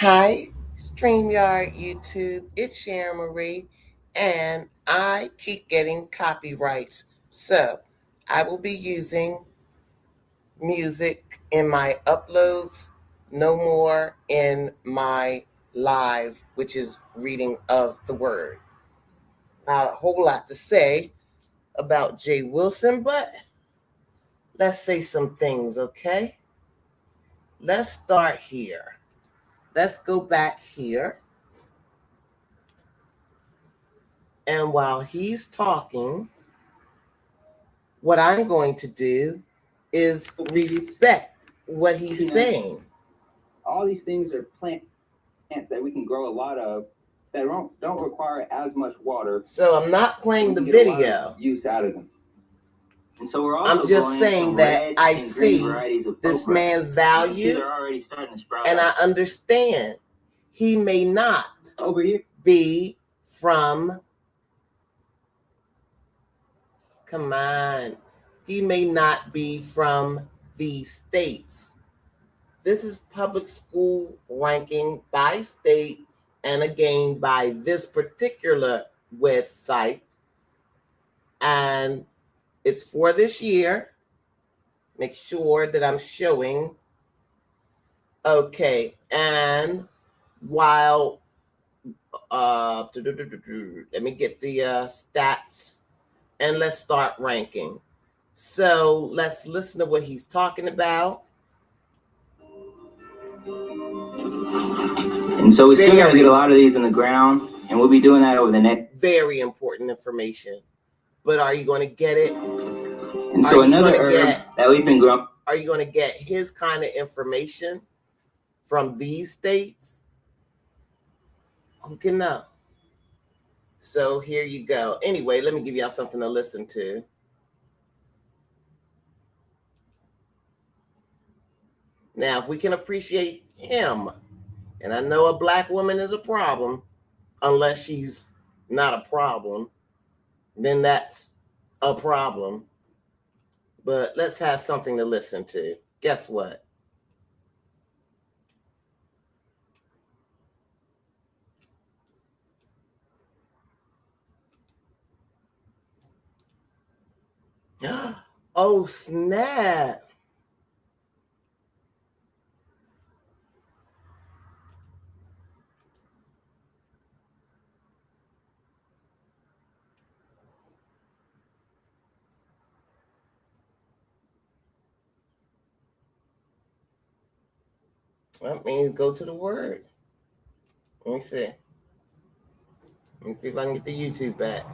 Hi, StreamYard YouTube. It's Sharon Marie, and I keep getting copyrights. So I will be using music in my uploads, no more in my live, which is reading of the word. Not a whole lot to say about Jay Wilson, but let's say some things, okay? Let's start here. Let's go back here. And while he's talking, what I'm going to do is respect what he's saying. All these things are plants that we can grow a lot of that don't require as much water. So I'm not playing the video. Use out of them. And so we're also I'm just saying that I see this man's value, already starting to sprout and out. I understand he may not Over here be from, come on, he may not be from these states. This is public school ranking by state, and again by this particular website, and it's for this year. Make sure that I'm showing. Okay, and while let me get the stats, and let's start ranking. So let's listen to what he's talking about. And so we still got to get a lot of these in the ground, and we'll be doing that over the next. Very important information. But are you going to get it? And so another herb that we've been growing. Are you going to get his kind of information from these states? Who can know? So here you go. Anyway, let me give y'all something to listen to. Now, if we can appreciate him, and I know a black woman is a problem, unless she's not a problem, then that's a problem. But let's have something to listen to. Guess what? Oh, snap. Well, that means go to the word. Let me see. Let me see if I can get the YouTube back.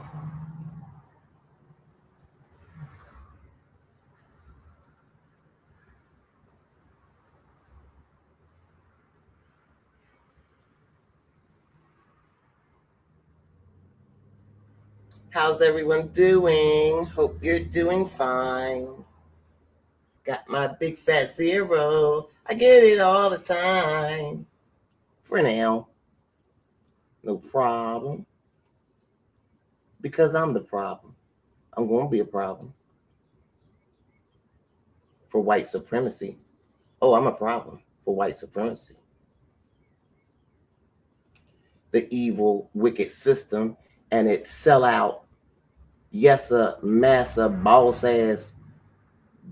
How's everyone doing? Hope you're doing fine. Got my big fat zero. I get it all the time. For now. No problem. Because I'm the problem. I'm going to be a problem. For white supremacy. Oh, I'm a problem for white supremacy. The evil, wicked system and its sellout, yes, massa, boss ass,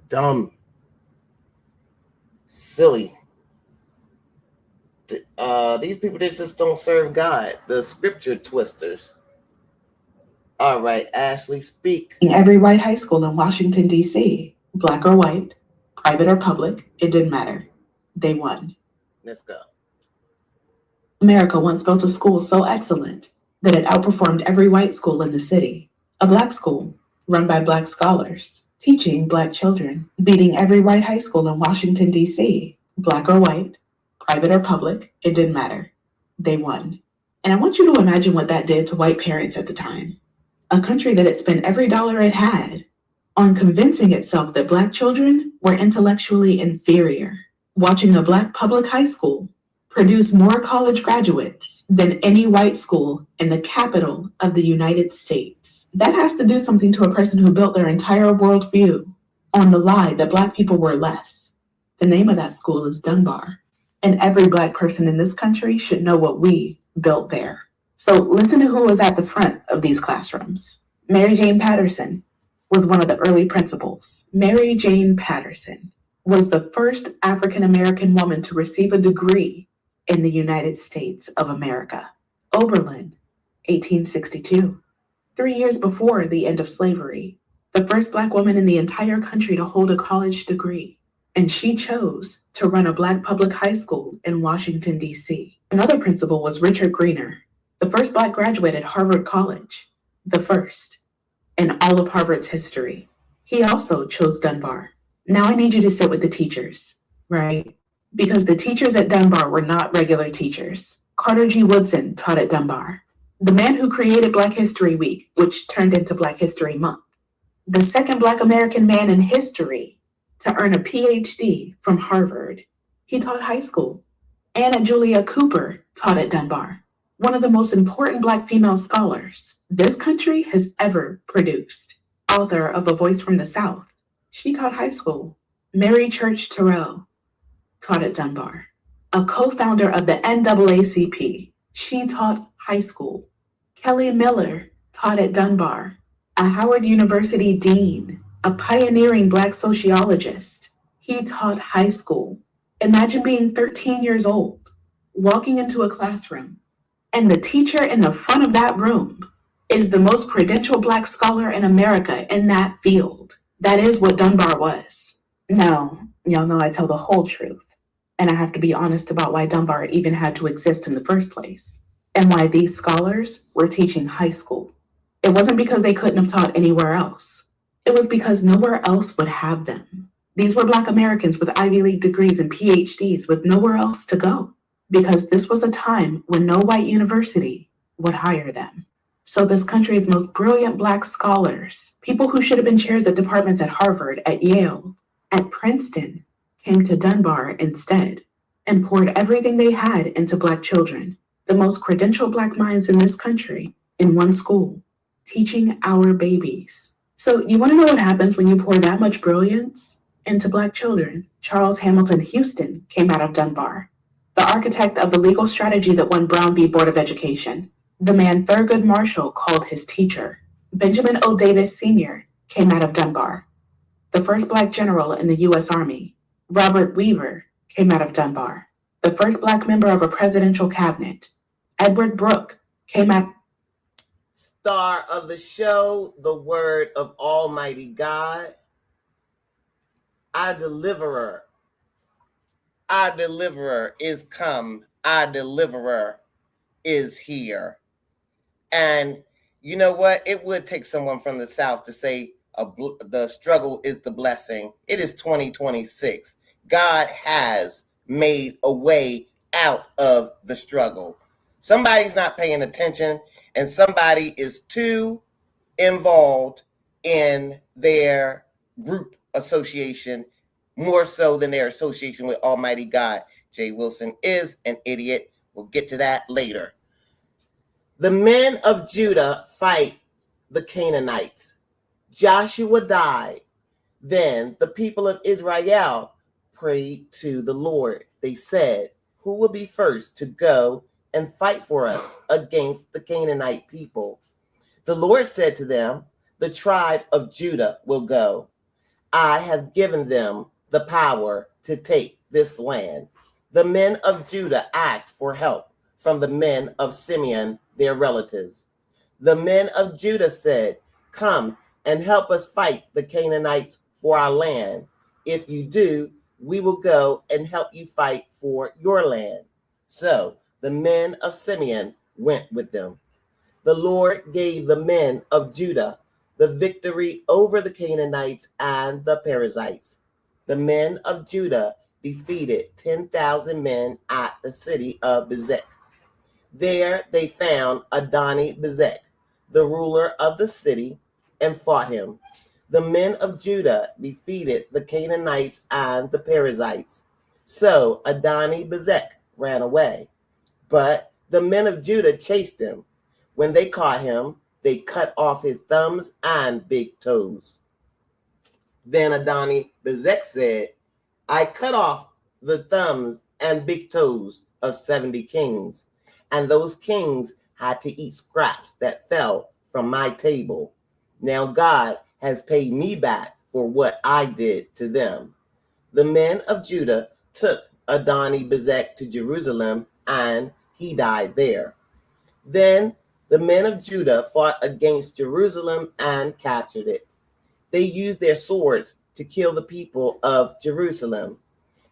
dumb, silly. These people that just don't serve God, the scripture twisters. All right, Ashley, speak. In every white high school in Washington, D.C., black or white, private or public, it didn't matter. They won. Let's go. America once built a school so excellent that it outperformed every white school in the city. A black school, run by black scholars, teaching black children, beating every white high school in Washington, D.C., black or white, private or public, it didn't matter. They won. And I want you to imagine what that did to white parents at the time. A country that had spent every dollar it had on convincing itself that black children were intellectually inferior, watching a black public high school produce more college graduates than any white school in the capital of the United States. That has to do something to a person who built their entire worldview on the lie that black people were less. The name of that school is Dunbar. And every Black person in this country should know what we built there. So listen to who was at the front of these classrooms. Mary Jane Patterson was one of the early principals. Mary Jane Patterson was the first African American woman to receive a degree in the United States of America. Oberlin, 1862. 3 years before the end of slavery, the first Black woman in the entire country to hold a college degree. And she chose to run a Black public high school in Washington, D.C. Another principal was Richard Greener, the first Black graduate at Harvard College, the first in all of Harvard's history. He also chose Dunbar. Now I need you to sit with the teachers, right? Because the teachers at Dunbar were not regular teachers. Carter G. Woodson taught at Dunbar, the man who created Black History Week, which turned into Black History Month, the second Black American man in history to earn a PhD from Harvard. He taught high school. Anna Julia Cooper taught at Dunbar, one of the most important Black female scholars this country has ever produced. Author of A Voice from the South, she taught high school. Mary Church Terrell taught at Dunbar. A co-founder of the NAACP, she taught high school. Kelly Miller taught at Dunbar. A Howard University dean, a pioneering Black sociologist. He taught high school. Imagine being 13 years old, walking into a classroom, and the teacher in the front of that room is the most credentialed Black scholar in America in that field. That is what Dunbar was. Now, y'all know I tell the whole truth, and I have to be honest about why Dunbar even had to exist in the first place, and why these scholars were teaching high school. It wasn't because they couldn't have taught anywhere else. It was because nowhere else would have them. These were Black Americans with Ivy League degrees and PhDs with nowhere else to go, because this was a time when no white university would hire them. So this country's most brilliant Black scholars, people who should have been chairs at departments at Harvard, at Yale, at Princeton, came to Dunbar instead and poured everything they had into Black children, the most credentialed Black minds in this country, in one school, teaching our babies. So you want to know what happens when you pour that much brilliance into Black children? Charles Hamilton Houston came out of Dunbar, the architect of the legal strategy that won Brown v. Board of Education, the man Thurgood Marshall called his teacher. Benjamin O. Davis Sr. came out of Dunbar, the first Black general in the U.S. Army. Robert Weaver came out of Dunbar, the first Black member of a presidential cabinet. Edward Brooke came out. Star of the show, the word of Almighty God, our deliverer is come, our deliverer is here. And you know what? It would take someone from the South to say the struggle is the blessing. It is 2026. God has made a way out of the struggle. Somebody's not paying attention, and somebody is too involved in their group association, more so than their association with Almighty God. Jay Wilson is an idiot. We'll get to that later. The men of Judah fight the Canaanites. Joshua died. Then the people of Israel prayed to the Lord. They said, who will be first to go and fight for us against the Canaanite people? The Lord said to them, the tribe of Judah will go. I have given them the power to take this land. The men of Judah asked for help from the men of Simeon, their relatives. The men of Judah said, come and help us fight the Canaanites for our land. If you do, we will go and help you fight for your land. So the men of Simeon went with them. The Lord gave the men of Judah the victory over the Canaanites and the Perizzites. The men of Judah defeated 10,000 men at the city of Bezek. There they found Adoni-Bezek, the ruler of the city, and fought him. The men of Judah defeated the Canaanites and the Perizzites. So Adoni-Bezek ran away. But the men of Judah chased him. When they caught him, they cut off his thumbs and big toes. Then Adoni-Bezek said, I cut off the thumbs and big toes of 70 kings. And those kings had to eat scraps that fell from my table. Now God has paid me back for what I did to them. The men of Judah took Adoni-Bezek to Jerusalem, and he died there. Then the men of Judah fought against Jerusalem and captured it. They used their swords to kill the people of Jerusalem,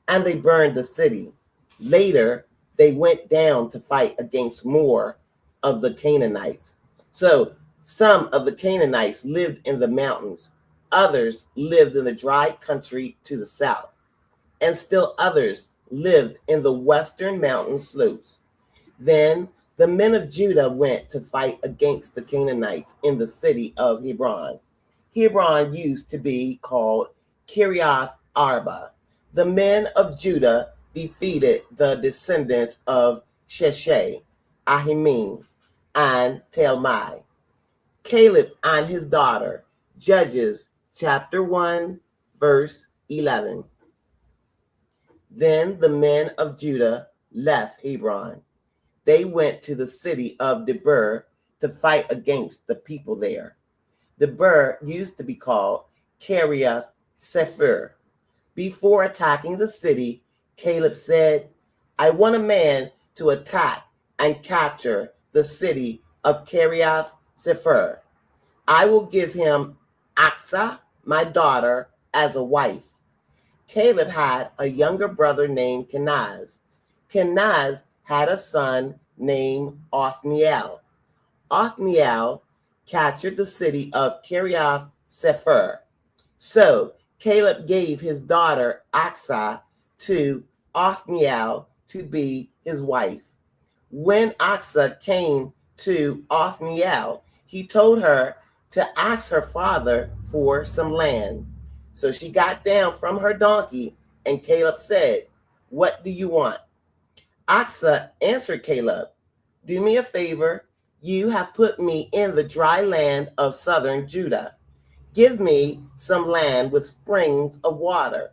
and they burned the city. Later, they went down to fight against more of the Canaanites. So some of the Canaanites lived in the mountains, others lived in the dry country to the south, and still others lived in the western mountain slopes. Then the men of Judah went to fight against the Canaanites in the city of Hebron. Hebron used to be called Kiriath Arba. The men of Judah defeated the descendants of Sheshai, Ahiman, and Talmai. Caleb and his daughter, Judges chapter 1, verse 11. Then the men of Judah left Hebron. They went to the city of Debir to fight against the people there. Debir used to be called Kiriath Sefer. Before attacking the city, Caleb said, I want a man to attack and capture the city of Kiriath Sefer. I will give him Aksa, my daughter, as a wife. Caleb had a younger brother named Kenaz. Kenaz had a son named Othniel. Othniel captured the city of Kiriath Sefer. So Caleb gave his daughter Aksa to Othniel to be his wife. When Aksa came to Othniel, he told her to ask her father for some land. So she got down from her donkey, and Caleb said, What do you want? Aksa answered Caleb, Do me a favor. You have put me in the dry land of southern Judah. Give me some land with springs of water.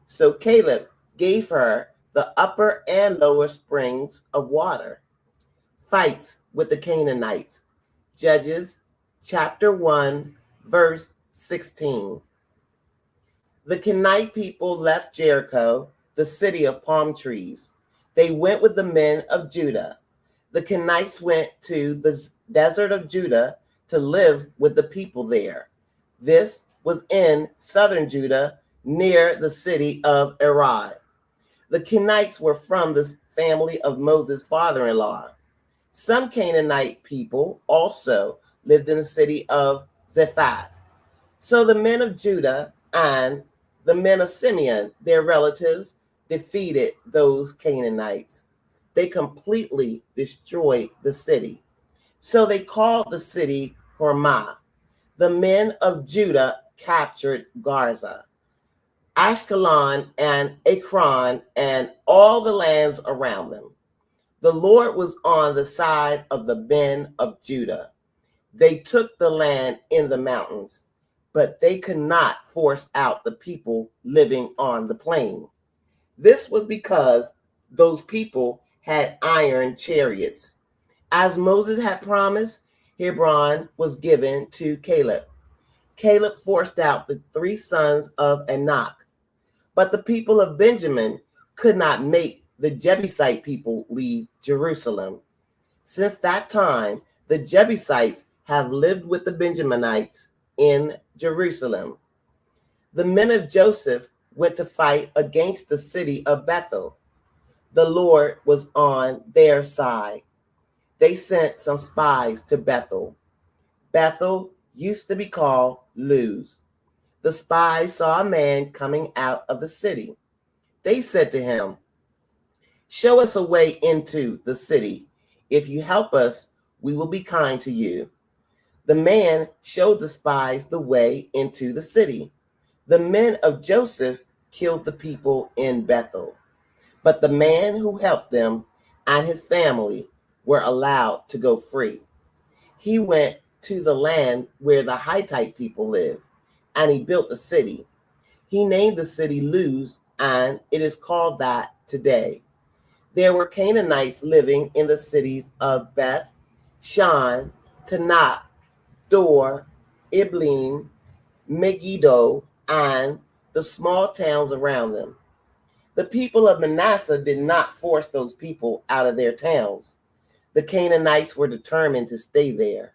So Caleb gave her the upper and lower springs of water. Fights with the Canaanites. Judges chapter 1, verse 16. The Canaanite people left Jericho, the city of palm trees. They went with the men of Judah. The Canaanites went to the desert of Judah to live with the people there. This was in southern Judah, near the city of Arad. The Canaanites were from the family of Moses' father-in-law. Some Canaanite people also lived in the city of Zephath. So the men of Judah and the men of Simeon, their relatives, defeated those Canaanites. They completely destroyed the city. So they called the city Hormah. The men of Judah captured Gaza, Ashkelon, and Ekron, and all the lands around them. The Lord was on the side of the men of Judah. They took the land in the mountains, but they could not force out the people living on the plain. This was because those people had iron chariots. As Moses had promised, Hebron was given to Caleb. Caleb forced out the 3 sons of Anak, but the people of Benjamin could not make the Jebusite people leave Jerusalem. Since that time, the Jebusites have lived with the Benjaminites in Jerusalem. The men of Joseph went to fight against the city of Bethel. The Lord was on their side. They sent some spies to Bethel. Bethel used to be called Luz. The spies saw a man coming out of the city. They said to him, Show us a way into the city. If you help us, we will be kind to you. The man showed the spies the way into the city. The men of Joseph killed the people in Bethel, but the man who helped them and his family were allowed to go free. He went to the land where the Hittite people live, and he built a city. He named the city Luz, and it is called that today. There were Canaanites living in the cities of Beth, Shan, Tanakh, Dor, Iblim, Megiddo, and the small towns around them. The people of Manasseh did not force those people out of their towns. The Canaanites were determined to stay there.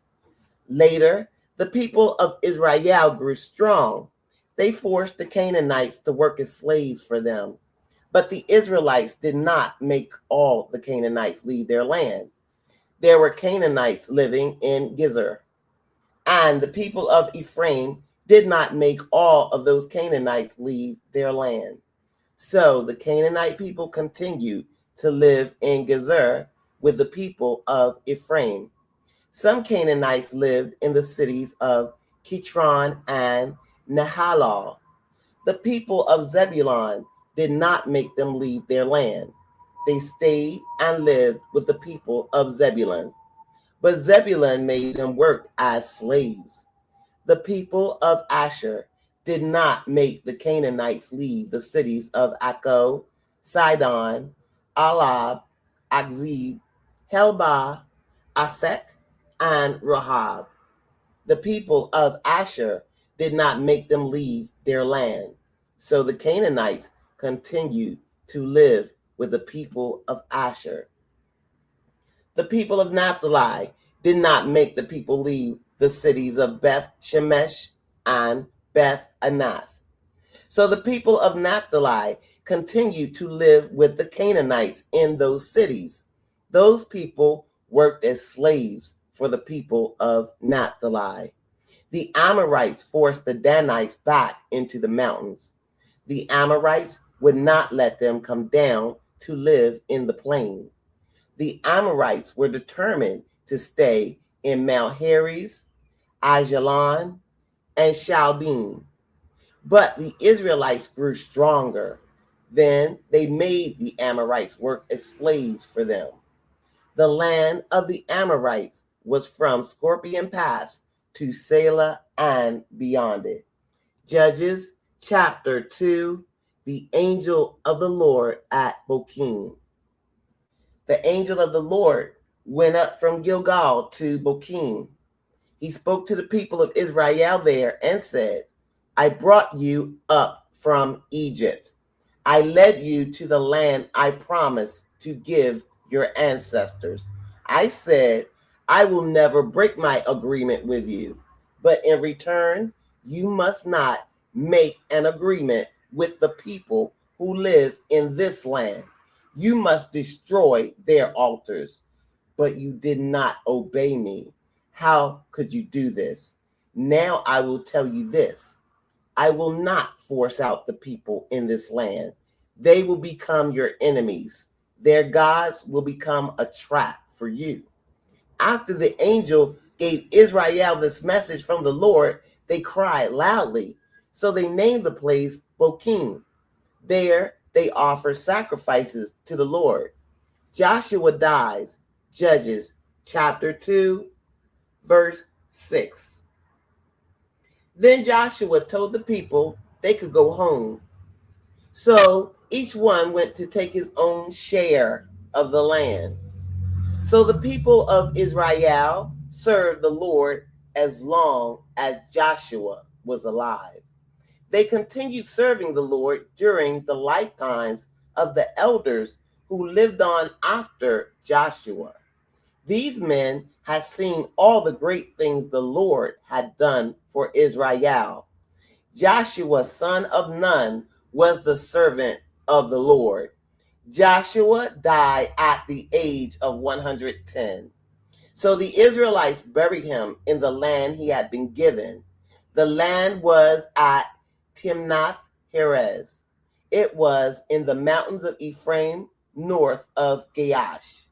Later, the people of Israel grew strong. They forced the Canaanites to work as slaves for them. But the Israelites did not make all the Canaanites leave their land. There were Canaanites living in Gezer, and the people of Ephraim did not make all of those Canaanites leave their land. So the Canaanite people continued to live in Gezer with the people of Ephraim. Some Canaanites lived in the cities of Kitron and Nahalal. The people of Zebulun did not make them leave their land. They stayed and lived with the people of Zebulun. But Zebulun made them work as slaves. The people of Asher did not make the Canaanites leave the cities of Akko, Sidon, Alab, Akzib, Helbah, Aphek, and Rahab. The people of Asher did not make them leave their land. So the Canaanites continued to live with the people of Asher. The people of Naphtali did not make the people leave the cities of Beth Shemesh and Beth Anath. So the people of Naphtali continued to live with the Canaanites in those cities. Those people worked as slaves for the people of Naphtali. The Amorites forced the Danites back into the mountains. The Amorites would not let them come down to live in the plain. The Amorites were determined to stay in Mount Heres, Ajalon, and Shalbim. But the Israelites grew stronger. Then they made the Amorites work as slaves for them. The land of the Amorites was from Scorpion Pass to Selah and beyond it. Judges chapter 2, the angel of the Lord at Bokim. The angel of the Lord went up from Gilgal to Bokim. He spoke to the people of Israel there and said, I brought you up from Egypt. I led you to the land I promised to give your ancestors. I said, I will never break my agreement with you, but in return, you must not make an agreement with the people who live in this land. You must destroy their altars, but you did not obey me. How could you do this? Now I will tell you this. I will not force out the people in this land. They will become your enemies. Their gods will become a trap for you. After the angel gave Israel this message from the Lord, they cried loudly. So they named the place Bokim. There they offer sacrifices to the Lord. Joshua dies. Judges chapter 2, verse 6. Then Joshua told the people they could go home. So each one went to take his own share of the land. So the people of Israel served the Lord as long as Joshua was alive. They continued serving the Lord during the lifetimes of the elders who lived on after Joshua. These men had seen all the great things the Lord had done for Israel. Joshua, son of Nun, was the servant of the Lord. Joshua died at the age of 110. So the Israelites buried him in the land he had been given. The land was at Timnath Heres. It was in the mountains of Ephraim, north of Gaash.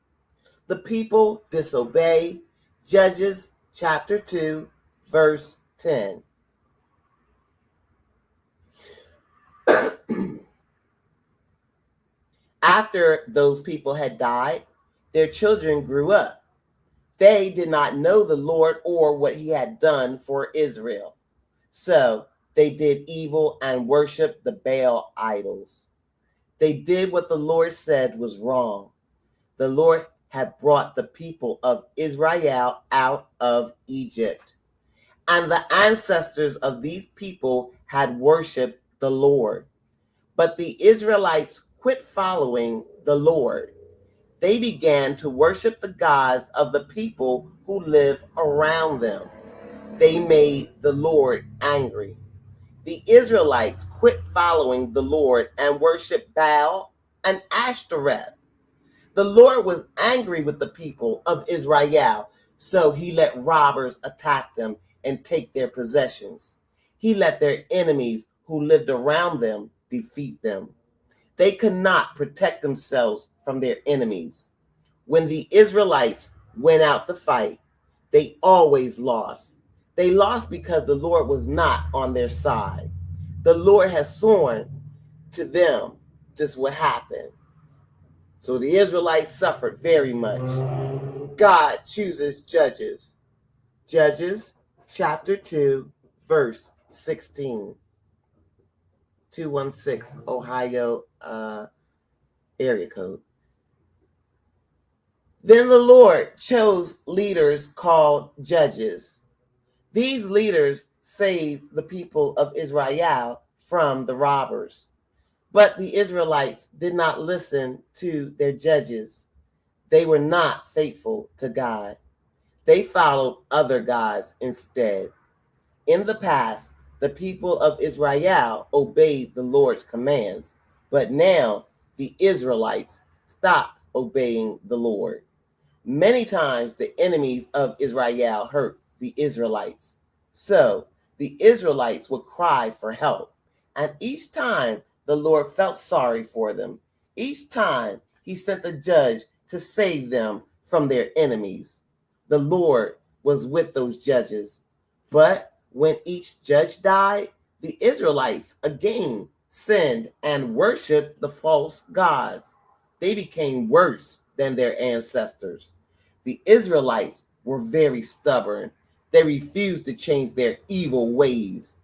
The people disobey. Judges chapter 2, verse 10. After those people had died, their children grew up. They did not know the Lord or what he had done for Israel. So they did evil and worshiped the Baal idols. They did what the Lord said was wrong. the Lord had brought the people of Israel out of Egypt. And the ancestors of these people had worshiped the Lord. But the Israelites quit following the Lord. They began to worship the gods of the people who live around them. They made the Lord angry. The Israelites quit following the Lord and worshiped Baal and Ashtoreth. The Lord was angry with the people of Israel, so he let robbers attack them and take their possessions. He let their enemies who lived around them defeat them. They could not protect themselves from their enemies. When the Israelites went out to fight, they always lost. They lost because the Lord was not on their side. The Lord has sworn to them this would happen. So the Israelites suffered very much. God chooses judges. Judges chapter 2, verse 16. 216 Ohio area code. Then the Lord chose leaders called judges. These leaders saved the people of Israel from the robbers. But the Israelites did not listen to their judges. They were not faithful to God. They followed other gods instead. In the past, the people of Israel obeyed the Lord's commands, but now the Israelites stopped obeying the Lord. Many times the enemies of Israel hurt the Israelites. So the Israelites would cry for help. And each time the Lord felt sorry for them. Each time he sent a judge to save them from their enemies. The Lord was with those judges. But when each judge died, the Israelites again sinned and worshiped the false gods. They became worse than their ancestors. The Israelites were very stubborn. They refused to change their evil ways.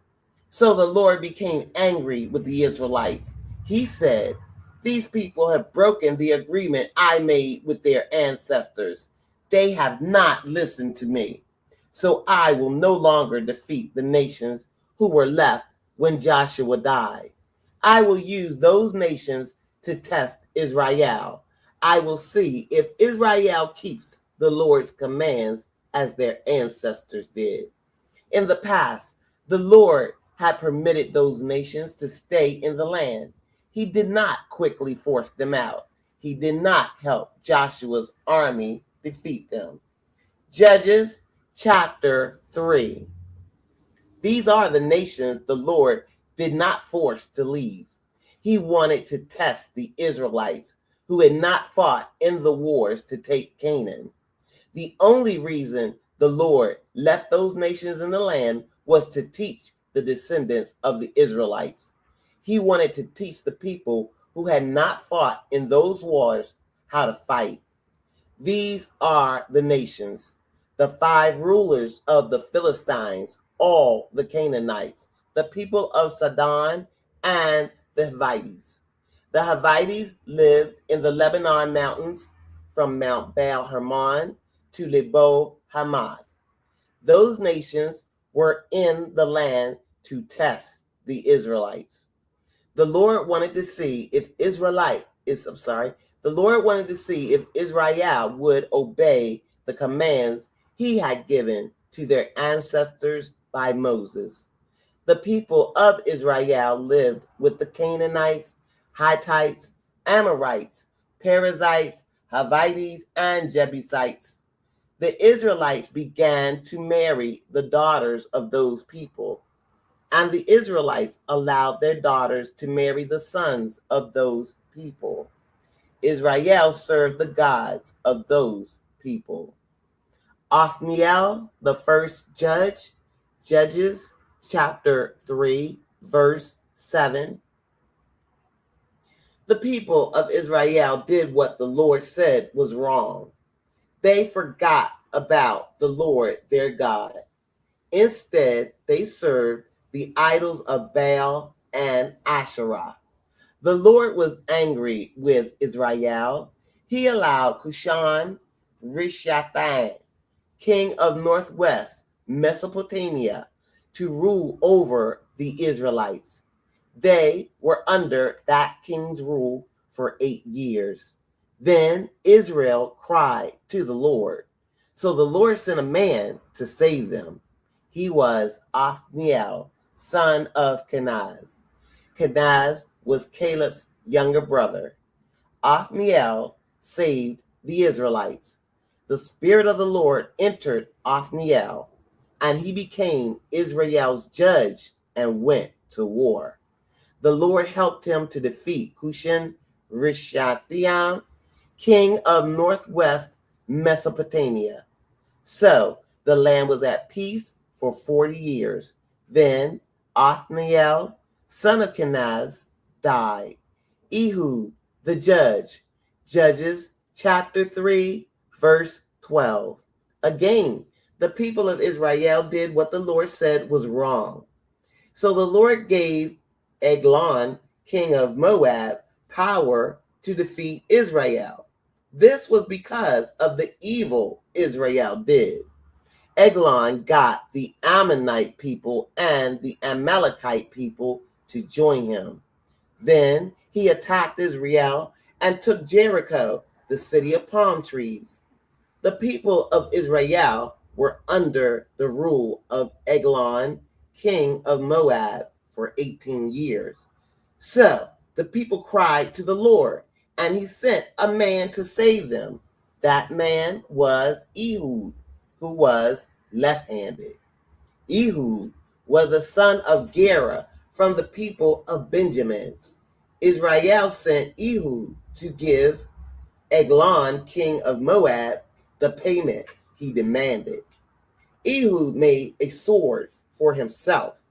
So the Lord became angry with the Israelites. He said, "These people have broken the agreement I made with their ancestors. They have not listened to me. So I will no longer defeat the nations who were left when Joshua died. I will use those nations to test Israel. I will see if Israel keeps the Lord's commands as their ancestors did." In the past, the Lord had permitted those nations to stay in the land. He did not quickly force them out. He did not help Joshua's army defeat them. Judges chapter 3. These are the nations the Lord did not force to leave. He wanted to test the Israelites who had not fought in the wars to take Canaan. The only reason the Lord left those nations in the land was to teach the descendants of the Israelites. He wanted to teach the people who had not fought in those wars how to fight. These are the nations, the 5 rulers of the Philistines, all the Canaanites, the people of Sidon, and the Hivites. The Hivites lived in the Lebanon mountains from Mount Baal Hermon to Lebo Hamath. Those nations were in the land to test the Israelites. The Lord wanted to see if the Lord wanted to see if Israel would obey the commands he had given to their ancestors by Moses. The people of Israel lived with the Canaanites, Hittites, Amorites, Perizzites, Hivites, and Jebusites. The Israelites began to marry the daughters of those people, and the Israelites allowed their daughters to marry the sons of those people. Israel served the gods of those people. Othniel, the first judge, Judges chapter 3, verse 7. The people of Israel did what the Lord said was wrong. They forgot about the Lord their God. Instead, they served the idols of Baal and Asherah. The Lord was angry with Israel. he allowed Cushan Rishathaim, king of northwest Mesopotamia, to rule over the Israelites. They were under that king's rule for 8 years. Then Israel cried to the Lord. So the Lord sent a man to save them. He was Othniel, son of Kenaz. Kenaz was Caleb's younger brother. Othniel saved the Israelites. The Spirit of the Lord entered Othniel, and he became Israel's judge and went to war. The Lord helped him to defeat Cushan Rishathaim, king of northwest Mesopotamia. So the land was at peace for 40 years. Then Othniel, son of Kenaz, died. Ehud, the judge. Judges chapter 3, verse 12. Again, the people of Israel did what the Lord said was wrong. So the Lord gave Eglon, king of Moab, power to defeat Israel. This was because of the evil Israel did. Eglon got the Ammonite people and the Amalekite people to join him. Then he attacked Israel and took Jericho, the city of palm trees. The people of Israel were under the rule of Eglon, king of Moab, for 18 years. So the people cried to the Lord, and he sent a man to save them. That man was Ehud, who was left-handed. Ehud was the son of Gera from the people of Benjamin. Israel sent Ehud to give Eglon, king of Moab, the payment he demanded. Ehud made a sword for himself.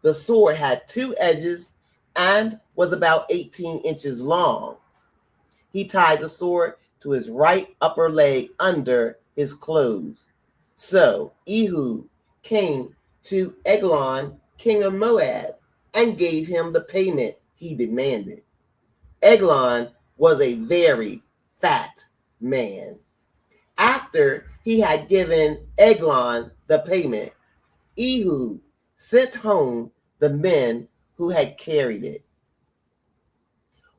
The sword had 2 edges and was about 18 inches long. He tied the sword to his right upper leg under his clothes. So Ehud came to Eglon, king of Moab, and gave him the payment he demanded. Eglon was a very fat man. After he had given Eglon the payment, Ehud sent home the men who had carried it.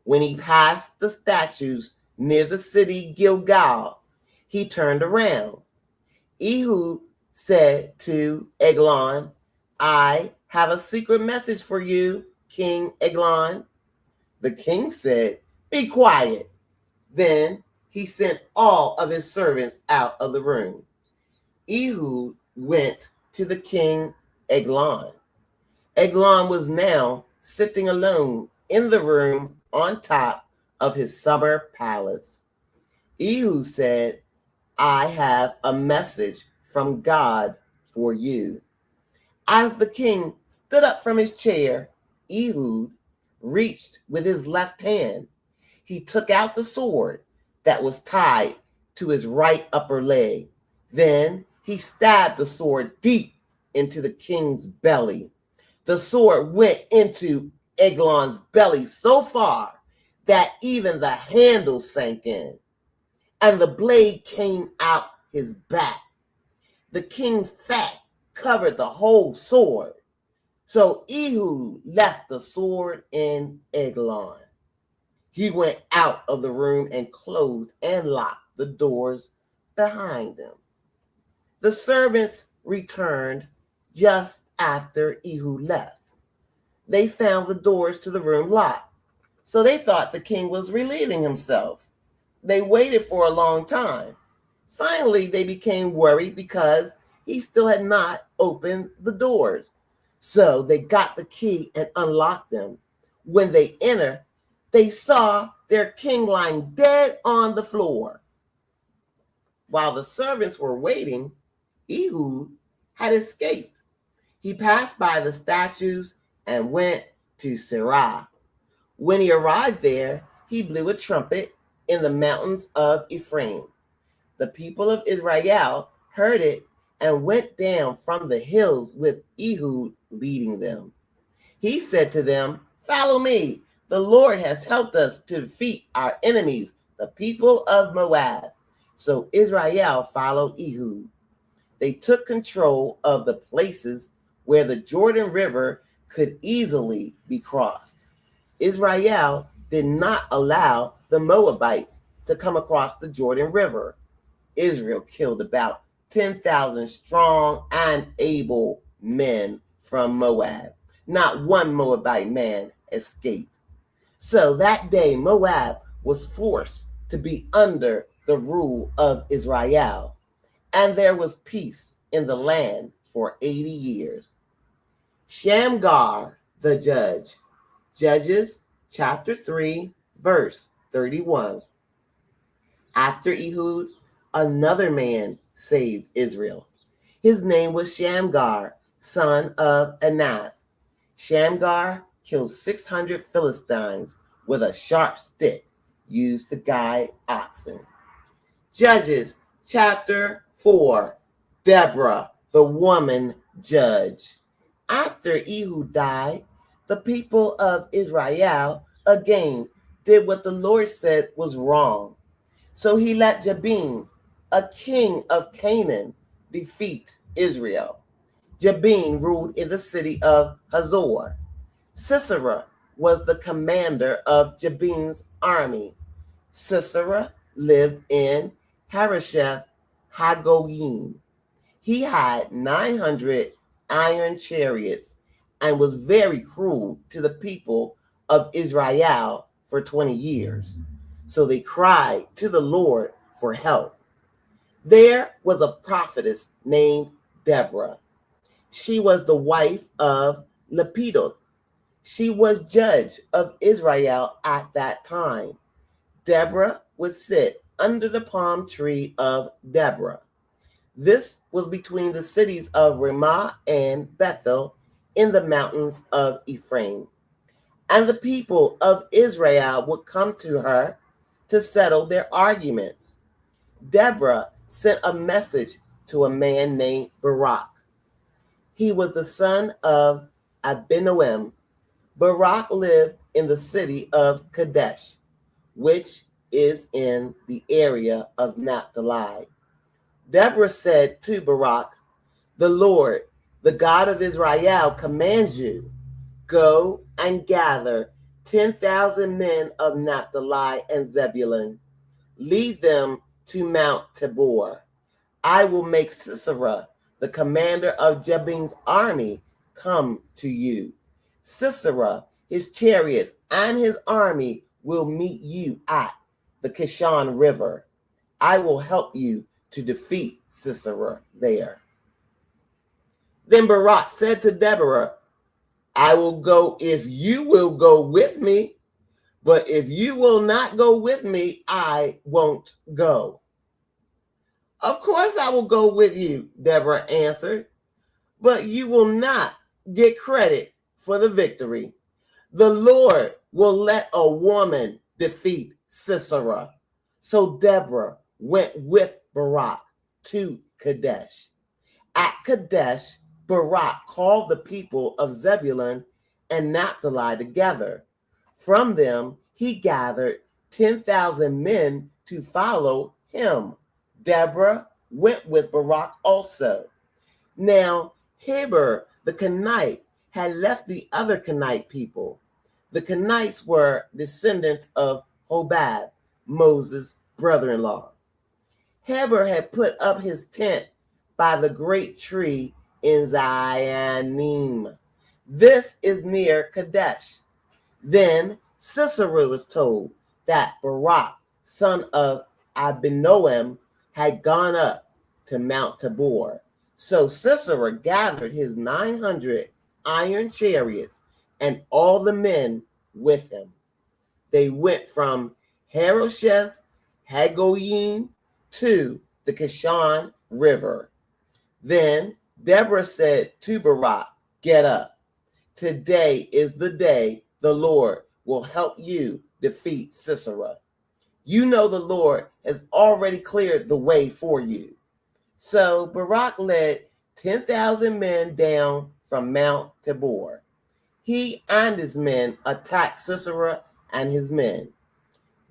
When he passed the statues near the city Gilgal, he turned around. Ehud said to Eglon, "I have a secret message for you, King Eglon." The king said, "Be quiet." Then he sent all of his servants out of the room. Ehud went to the king Eglon. Eglon was now sitting alone in the room on top of his summer palace. Ehud said, "I have a message from God for you." As the king stood up from his chair, Ehud reached with his left hand. He took out the sword that was tied to his right upper leg. Then he stabbed the sword deep into the king's belly. The sword went into Eglon's belly so far that even the handle sank in, and the blade came out his back. The king's fat covered the whole sword. So Ehud left the sword in Eglon. He went out of the room and closed and locked the doors behind him. The servants returned just after Ehud left. They found the doors to the room locked, so they thought the king was relieving himself. They waited for a long time. Finally, they became worried because he still had not opened the doors. So they got the key and unlocked them. When they entered, they saw their king lying dead on the floor. While the servants were waiting, Ehud had escaped. He passed by the statues and went to Serah. When he arrived there, he blew a trumpet in the mountains of Ephraim. The people of Israel heard it and went down from the hills with Ehud leading them. He said to them, "Follow me. The Lord has helped us to defeat our enemies the people of Moab. So Israel followed Ehud. They took control of the places where the Jordan River could easily be crossed. Israel did not allow the Moabites to come across the Jordan River. Israel killed about 10,000 strong and able men from Moab. Not one Moabite man escaped. So that day, Moab was forced to be under the rule of Israel, and there was peace in the land for 80 years. Shamgar the judge. Judges chapter 3, verse 31. After Ehud, another man saved Israel. His name was Shamgar, son of Anath. Shamgar killed 600 Philistines with a sharp stick used to guide oxen. Judges chapter 4. Deborah, the woman judge. After Ehud died, the people of Israel again did what the Lord said was wrong. So he let Jabin, a king of Canaan, defeat Israel. Jabin ruled in the city of Hazor. Sisera was the commander of Jabin's army. Sisera lived in Harosheth Hagoyim. He had 900 iron chariots and was very cruel to the people of Israel for 20 years. So they cried to the Lord for help. There was a prophetess named Deborah. She was the wife of Lepidot. She was judge of Israel at that time. Deborah would sit under the palm tree of Deborah. This was between the cities of Ramah and Bethel in the mountains of Ephraim. And the people of Israel would come to her to settle their arguments. Deborah sent a message to a man named Barak. He was the son of Abinoam. Barak lived in the city of Kadesh, which is in the area of Naphtali. Deborah said to Barak, "The Lord, the God of Israel, commands you, go and gather 10,000 men of Naphtali and Zebulun. Lead them to Mount Tabor. I will make Sisera, the commander of Jabin's army, come to you. Sisera, his chariots, and his army will meet you at the Kishon River. I will help you to defeat Sisera there." Then Barak said to Deborah, "I will go if you will go with me, but if you will not go with me, I won't go." "Of course I will go with you," Deborah answered, "but you will not get credit for the victory. The Lord will let a woman defeat Sisera." So Deborah went with Barak to Kadesh. At Kadesh, Barak called the people of Zebulun and Naphtali together. From them, he gathered 10,000 men to follow him. Deborah went with Barak also. Now, Heber the Kenite had left the other Kenite people. The Kenites were descendants of Hobab, Moses' brother-in-law. Heber had put up his tent by the great tree in Zionim. This is near Kadesh. Then Sisera was told that Barak, son of Abinoam, had gone up to Mount Tabor. So Sisera gathered his 900 iron chariots and all the men with him. They went from Harosheth Hagoyim to the Kishon River. Then Deborah said to Barak, "Get up. Today is the day the Lord will help you defeat Sisera. You know the Lord has already cleared the way for you." So Barak led 10,000 men down from Mount Tabor. He and his men attacked Sisera and his men.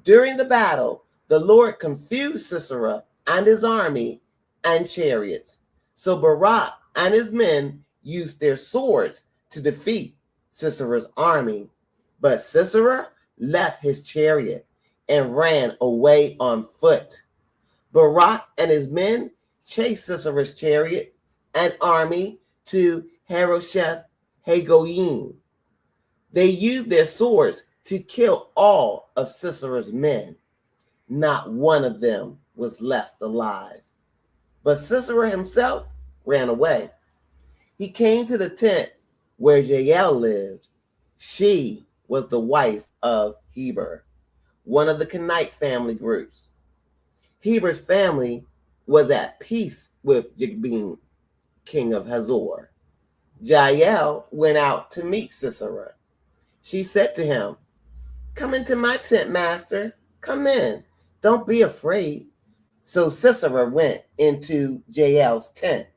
During the battle, The Lord confused Sisera and his army and chariots. So Barak and his men used their swords to defeat Sisera's army. But Sisera left his chariot and ran away on foot. Barak and his men chased Sisera's chariot and army to Harosheth Hagoyim. They used their swords to kill all of Sisera's men. Not one of them was left alive. But Sisera himself ran away. He came to the tent where Jael lived. She was the wife of Heber, one of the Kenite family groups. Heber's family was at peace with Jabin, king of Hazor. Jael went out to meet Sisera. She said to him, "Come into my tent, master. Come in. Don't be afraid." So Sisera went into Jael's tent,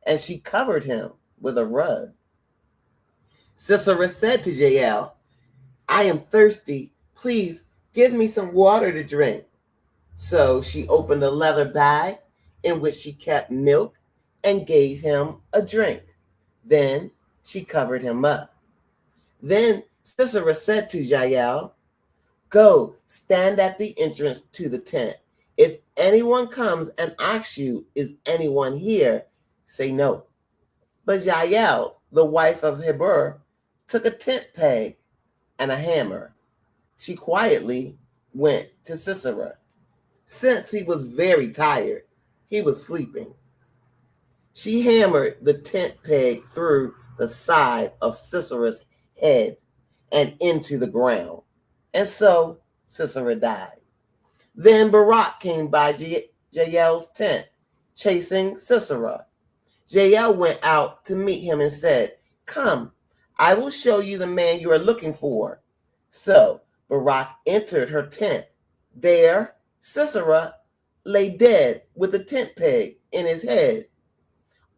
and she covered him with a rug. Sisera said to Jael, "I am thirsty. Please give me some water to drink." So she opened a leather bag in which she kept milk and gave him a drink. Then she covered him up. Then Sisera said to Jael, "Go, stand at the entrance to the tent. If anyone comes and asks you, 'Is anyone here?' say no." But Jael, the wife of Heber, took a tent peg and a hammer. She quietly went to Sisera. Since he was very tired, he was sleeping. She hammered the tent peg through the side of Sisera's head and into the ground. And so Sisera died. Then Barak came by Jael's tent, chasing Sisera. Jael went out to meet him and said, "Come, I will show you the man you are looking for." So Barak entered her tent. There, Sisera lay dead with a tent peg in his head.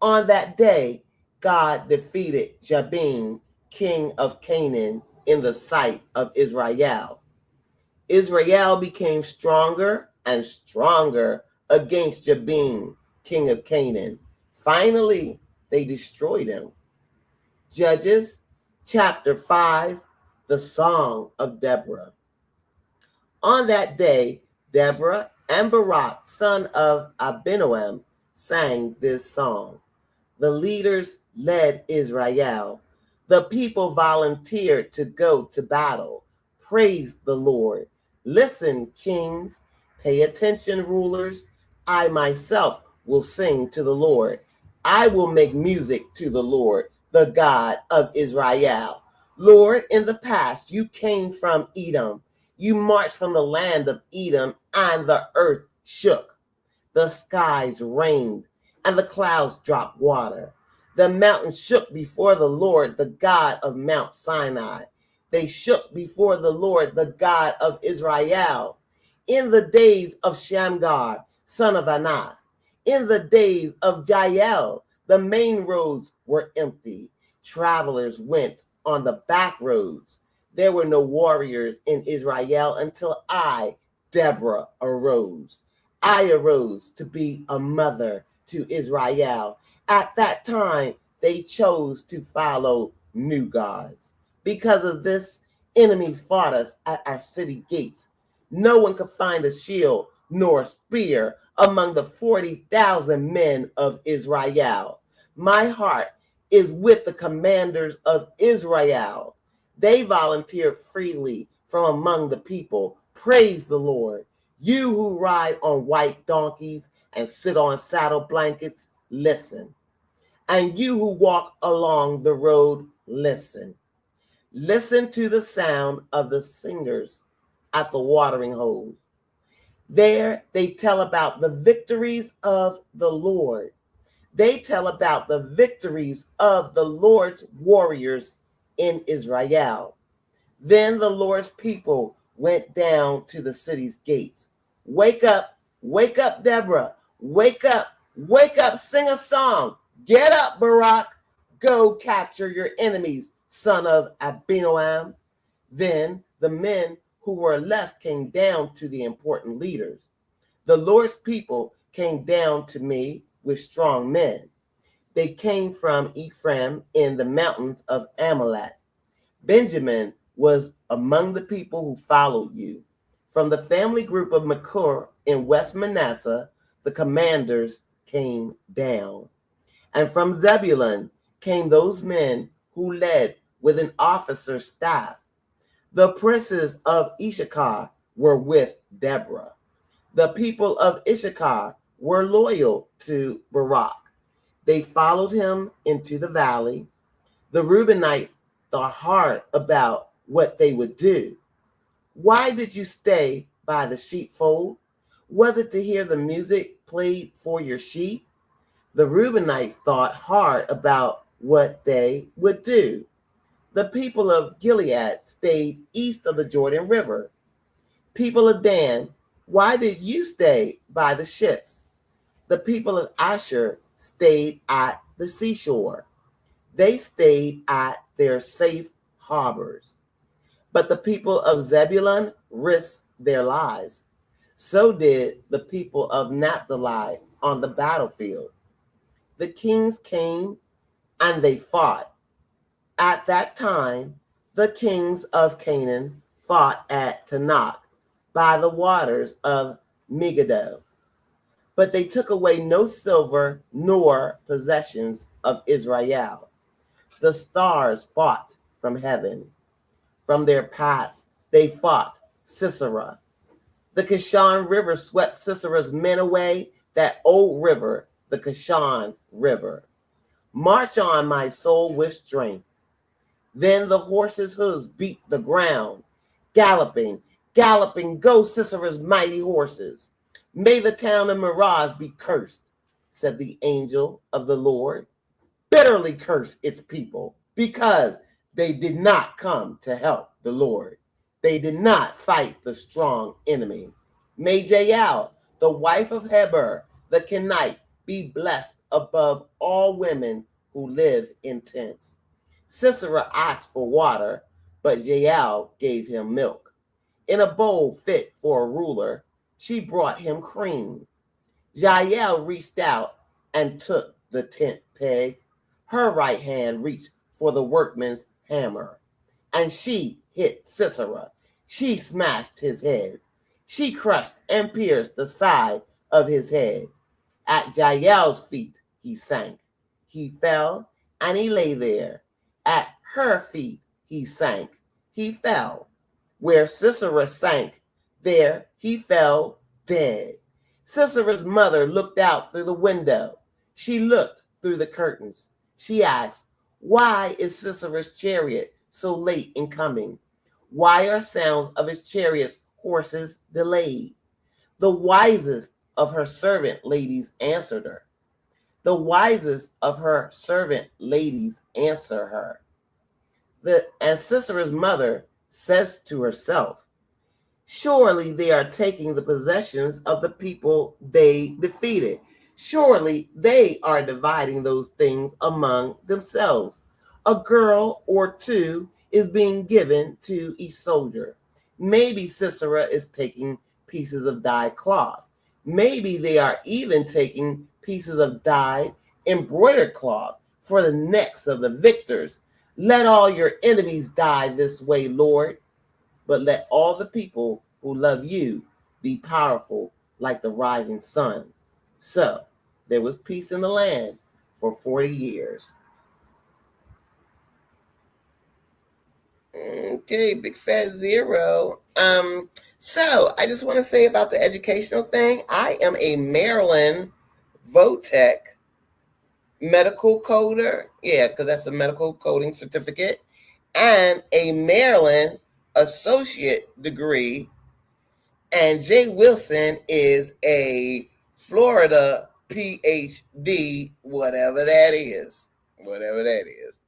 On that day, God defeated Jabin, king of Canaan, in the sight of Israel. Israel became stronger and stronger against Jabin, king of Canaan. Finally, they destroyed him. Judges chapter 5, the Song of Deborah. On that day, Deborah and Barak, son of Abinoam, sang this song. The leaders led Israel. The people volunteered to go to battle. Praise the Lord. Listen, kings. Pay attention, rulers. I myself will sing to the Lord. I will make music to the Lord, the God of Israel. Lord, in the past, you came from Edom. You marched from the land of Edom, and the earth shook. The skies rained, and the clouds dropped water. The mountains shook before the Lord, the God of Mount Sinai. They shook before the Lord, the God of Israel. In the days of Shamgar, son of Anath, in the days of Jael, the main roads were empty. Travelers went on the back roads. There were no warriors in Israel until I, Deborah, arose. I arose to be a mother to Israel. At that time, they chose to follow new gods. Because of this, enemies fought us at our city gates. No one could find a shield nor a spear among the 40,000 men of Israel. My heart is with the commanders of Israel. They volunteered freely from among the people. Praise the Lord. You who ride on white donkeys and sit on saddle blankets, listen. And you who walk along the road, listen. Listen to the sound of the singers at the watering holes. There they tell about the victories of the Lord. They tell about the victories of the Lord's warriors in Israel. Then the Lord's people went down to the city's gates. Wake up, Deborah. Wake up, sing a song. Get up, Barak. Go capture your enemies, son of Abinoam. Then the men who were left came down to the important leaders. The Lord's people came down to me with strong men. They came from Ephraim in the mountains of Amalek. Benjamin was among the people who followed you. From the family group of Machir in West Manasseh, the commanders came down. And from Zebulun came those men who led with an officer's staff. The princes of Issachar were with Deborah. The people of Issachar were loyal to Barak. They followed him into the valley. The Reubenites thought hard about what they would do. Why did you stay by the sheepfold? Was it to hear the music played for your sheep? The Reubenites thought hard about what they would do. The people of Gilead stayed east of the Jordan River. People of Dan, why did you stay by the ships? The people of Asher stayed at the seashore. They stayed at their safe harbors. But the people of Zebulun risked their lives. So did the people of Naphtali on the battlefield. The kings came and they fought. At that time, the kings of Canaan fought at Tanakh by the waters of Megiddo. But they took away no silver nor possessions of Israel. The stars fought from heaven. From their paths they fought Sisera. The Kishon River swept Sisera's men away, that old river, the Kishon River. March on, my soul, with strength. Then the horses' hooves beat the ground. Galloping, galloping, go Sisera's mighty horses. May the town of Miraz be cursed, said the angel of the Lord. Bitterly curse its people, because they did not come to help the Lord. They did not fight the strong enemy. May Jael, the wife of Heber, the Kenite, be blessed above all women who live in tents. Sisera asked for water, but Jael gave him milk. In a bowl fit for a ruler, she brought him cream. Jael reached out and took the tent peg. Her right hand reached for the workman's hammer, and she hit Sisera. She smashed his head. She crushed and pierced the side of his head. At Jael's feet he sank. He fell, and he lay there. At her feet he sank. He fell. Where Sisera sank, there he fell dead. Sisera's mother looked out through the window. She looked through the curtains. She asked, why is Sisera's chariot so late in coming? Why are sounds of his chariot's horses delayed? The wisest of her servant ladies answered her. The wisest of her servant ladies answer her. And Sisera's mother says to herself, surely they are taking the possessions of the people they defeated. Surely they are dividing those things among themselves. A girl or two is being given to each soldier. Maybe Sisera is taking pieces of dyed cloth. Maybe they are even taking pieces of dyed embroidered cloth for the necks of the victors. Let all your enemies die this way, Lord. But let all the people who love you be powerful like the rising sun. So there was peace in the land for 40 years. Okay, big fat zero. So I just want to say about the educational thing, I am a Maryland VOTEC medical coder. Yeah, because that's a medical coding certificate. And a Maryland associate degree. And Jay Wilson is a Florida PhD, whatever that is. Whatever that is.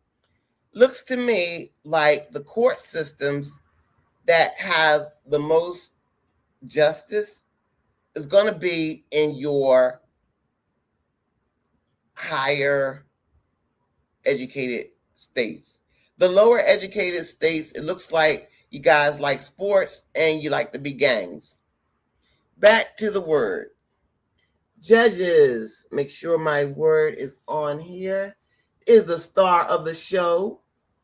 Looks to me like the court systems that have the most justice is going to be in your higher educated states. The lower educated states, it looks like You guys like sports and you like to be gangs. Back to the word. Judges, make sure my word is on here, is the star of the show,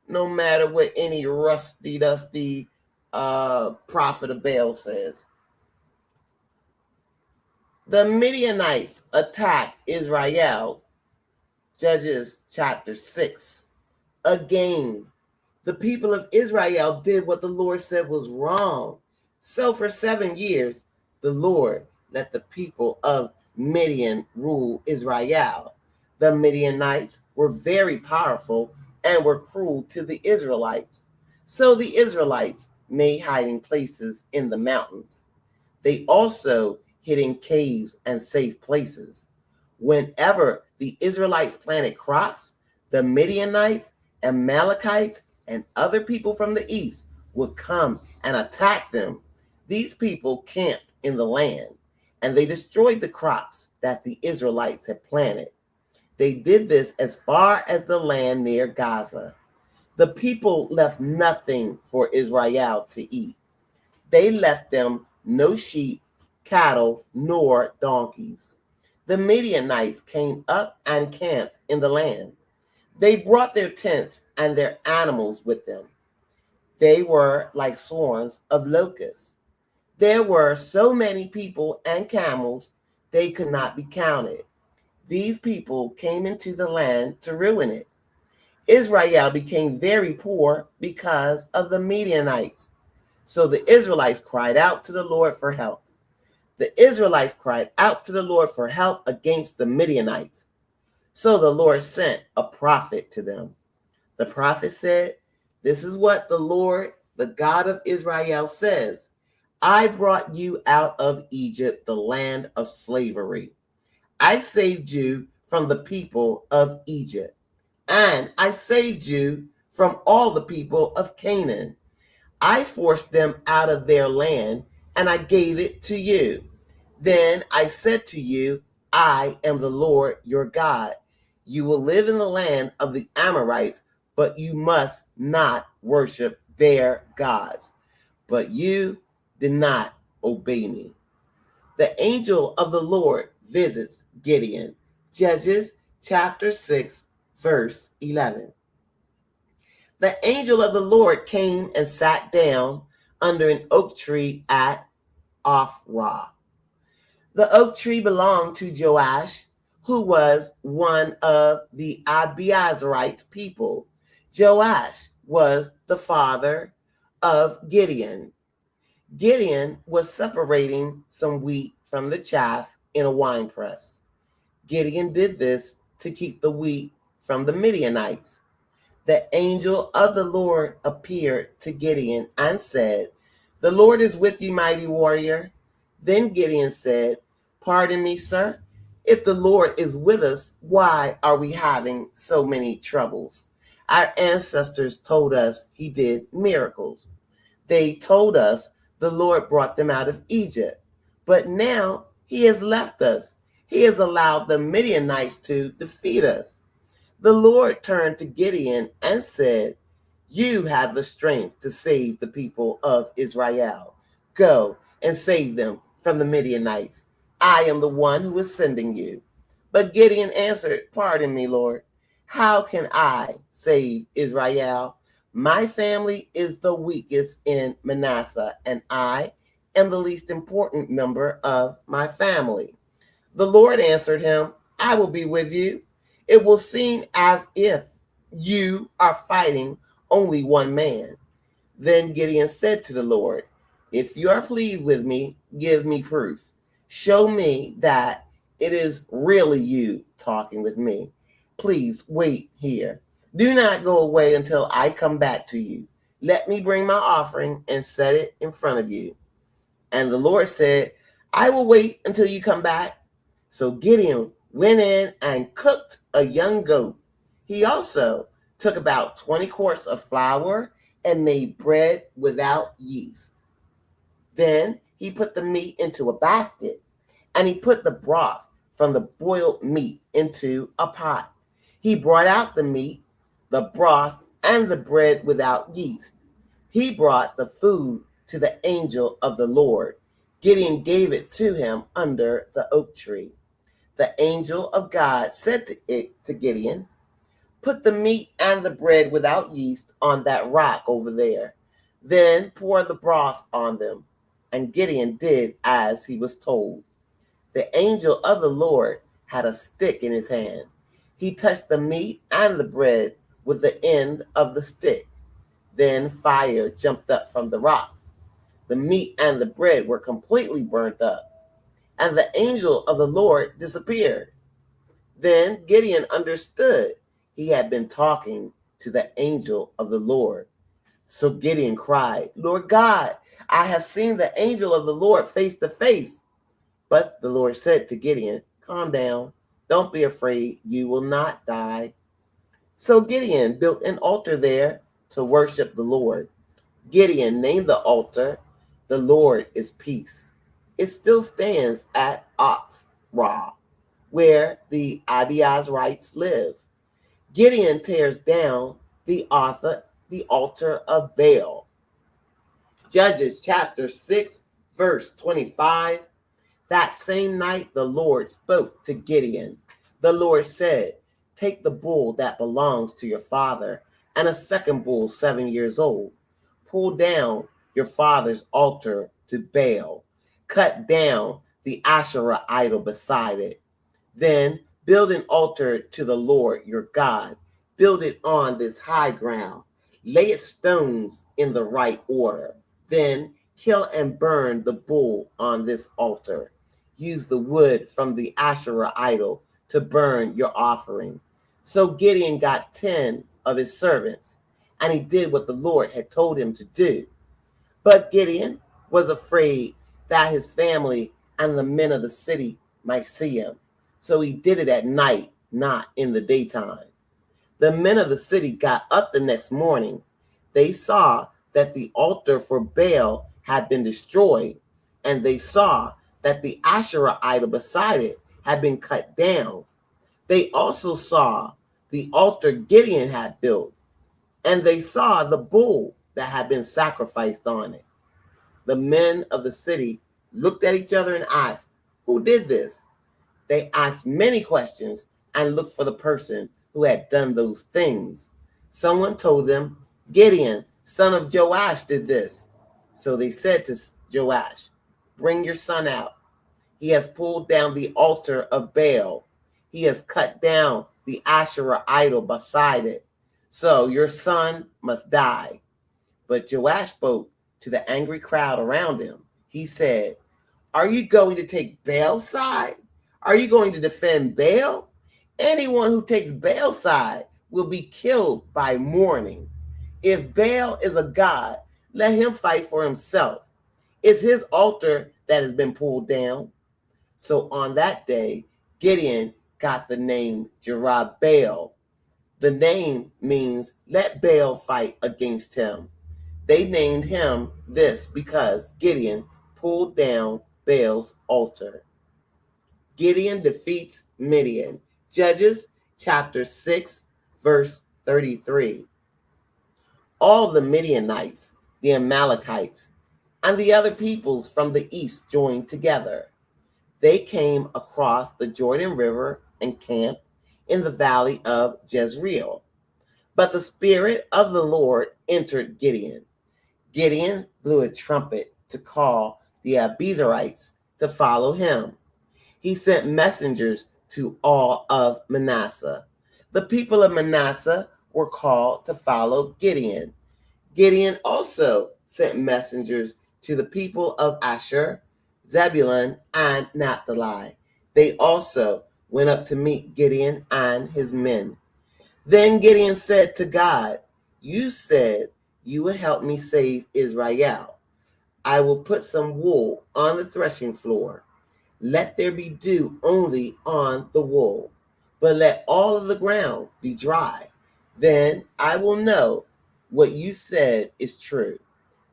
no matter what any rusty, dusty prophet of Baal says. The Midianites attack Israel, Judges chapter 6. Again, the people of Israel did what the Lord said was wrong. So for 7 years, the Lord let the people of Midian rule Israel. The Midianites were very powerful and were cruel to the Israelites. So the Israelites made hiding places in the mountains. They also hid in caves and safe places. Whenever the Israelites planted crops, the Midianites, Amalekites, and other people from the east would come and attack them. These people camped in the land, and they destroyed the crops that the Israelites had planted. They did this as far as the land near Gaza. The people left nothing for Israel to eat. They left them no sheep, cattle, nor donkeys. The Midianites came up and camped in the land. They brought their tents and their animals with them. They were like swarms of locusts. There were so many people and camels, they could not be counted. These people came into the land to ruin it. Israel became very poor because of the Midianites. So the Israelites cried out to the Lord for help. The Israelites cried out to the Lord for help against the Midianites. So the Lord sent a prophet to them. The prophet said, "This is what the Lord, the God of Israel, says. I brought you out of Egypt, the land of slavery. I saved you from the people of Egypt, and I saved you from all the people of Canaan. I forced them out of their land, and I gave it to you. Then I said to you, I am the Lord your God. You will live in the land of the Amorites, but you must not worship their gods." But you did not obey me. The angel of the Lord visits Gideon. Judges chapter 6, verse 11. The angel of the Lord came and sat down under an oak tree at Ophrah. The oak tree belonged to Joash, who was one of the Abiezrite people. Joash was the father of Gideon. Gideon was separating some wheat from the chaff in a winepress. Gideon did this to keep the wheat from the Midianites. The angel of the Lord appeared to Gideon and said, "The Lord is with you, mighty warrior." Then Gideon said, "Pardon me, sir. If the Lord is with us, why are we having so many troubles? Our ancestors told us he did miracles. They told us the Lord brought them out of Egypt. But now he has left us. He has allowed the Midianites to defeat us." The Lord turned to Gideon and said, "You have the strength to save the people of Israel. Go and save them from the Midianites. I am the one who is sending you." But Gideon answered, "Pardon me, Lord. How can I save Israel? My family is the weakest in Manasseh, and I am the least important member of my family." The Lord answered him, "I will be with you. It will seem as if you are fighting only one man." Then Gideon said to the Lord, "If you are pleased with me, give me proof. Show me that it is really you talking with me. Please wait here. Do not go away until I come back to you. Let me bring my offering and set it in front of you." And the Lord said, "I will wait until you come back." So Gideon went in and cooked a young goat. He also took about 20 quarts of flour and made bread without yeast. Then he put the meat into a basket, and he put the broth from the boiled meat into a pot. He brought out the meat, the broth, and the bread without yeast. He brought the food to the angel of the Lord. Gideon gave it to him under the oak tree. The angel of God said to Gideon, "Put the meat and the bread without yeast on that rock over there. Then pour the broth on them." And Gideon did as he was told. The angel of the Lord had a stick in his hand. He touched the meat and the bread with the end of the stick. Then fire jumped up from the rock. The meat and the bread were completely burnt up, and the angel of the Lord disappeared. Then Gideon understood he had been talking to the angel of the Lord. So Gideon cried, "Lord God, I have seen the angel of the Lord face to face." But the Lord said to Gideon, "Calm down. Don't be afraid. You will not die." So Gideon built an altar there to worship the Lord. Gideon named the altar, "The Lord is Peace." It still stands at Ophrah, where the Abiezrites live. Gideon tears down the altar of Baal. Judges chapter 6, verse 25. That same night the Lord spoke to Gideon. The Lord said, "Take the bull that belongs to your father and a second bull 7 years old. Pull down your father's altar to Baal. Cut down the Asherah idol beside it. Then build an altar to the Lord your God. Build it on this high ground. Lay its stones in the right order. Then kill and burn the bull on this altar. Use the wood from the Asherah idol to burn your offering." So Gideon got 10 of his servants, and he did what the Lord had told him to do. But Gideon was afraid that his family and the men of the city might see him. So he did it at night, not in the daytime. The men of the city got up the next morning. They saw that the altar for Baal had been destroyed, and they saw that the Asherah idol beside it had been cut down. They also saw the altar Gideon had built, and they saw the bull that had been sacrificed on it. The men of the city looked at each other and asked, "Who did this?" They asked many questions and looked for the person who had done those things. Someone told them, "Gideon, son of Joash, did this." So they said to Joash, "Bring your son out. He has pulled down the altar of Baal. He has cut down the Asherah idol beside it. So your son must die." But Joash spoke to the angry crowd around him. He said, "Are you going to take Baal's side? Are you going to defend Baal? Anyone who takes Baal's side will be killed by morning. If Baal is a god, let him fight for himself. It's his altar that has been pulled down." So on that day, Gideon got the name Jerubbaal. The name means "let Baal fight against him." They named him this because Gideon pulled down Baal's altar. Gideon defeats Midian. Judges chapter 6, verse 33. All the Midianites, the Amalekites, and the other peoples from the east joined together. They came across the Jordan River and camped in the valley of Jezreel. But the Spirit of the Lord entered Gideon. Gideon blew a trumpet to call the Abiezrites to follow him. He sent messengers to all of Manasseh. The people of Manasseh were called to follow Gideon. Gideon also sent messengers to the people of Asher, Zebulun, and Naphtali. They also went up to meet Gideon and his men. Then Gideon said to God, "You said you would help me save Israel. I will put some wool on the threshing floor. Let there be dew only on the wool, but let all of the ground be dry. Then I will know what you said is true.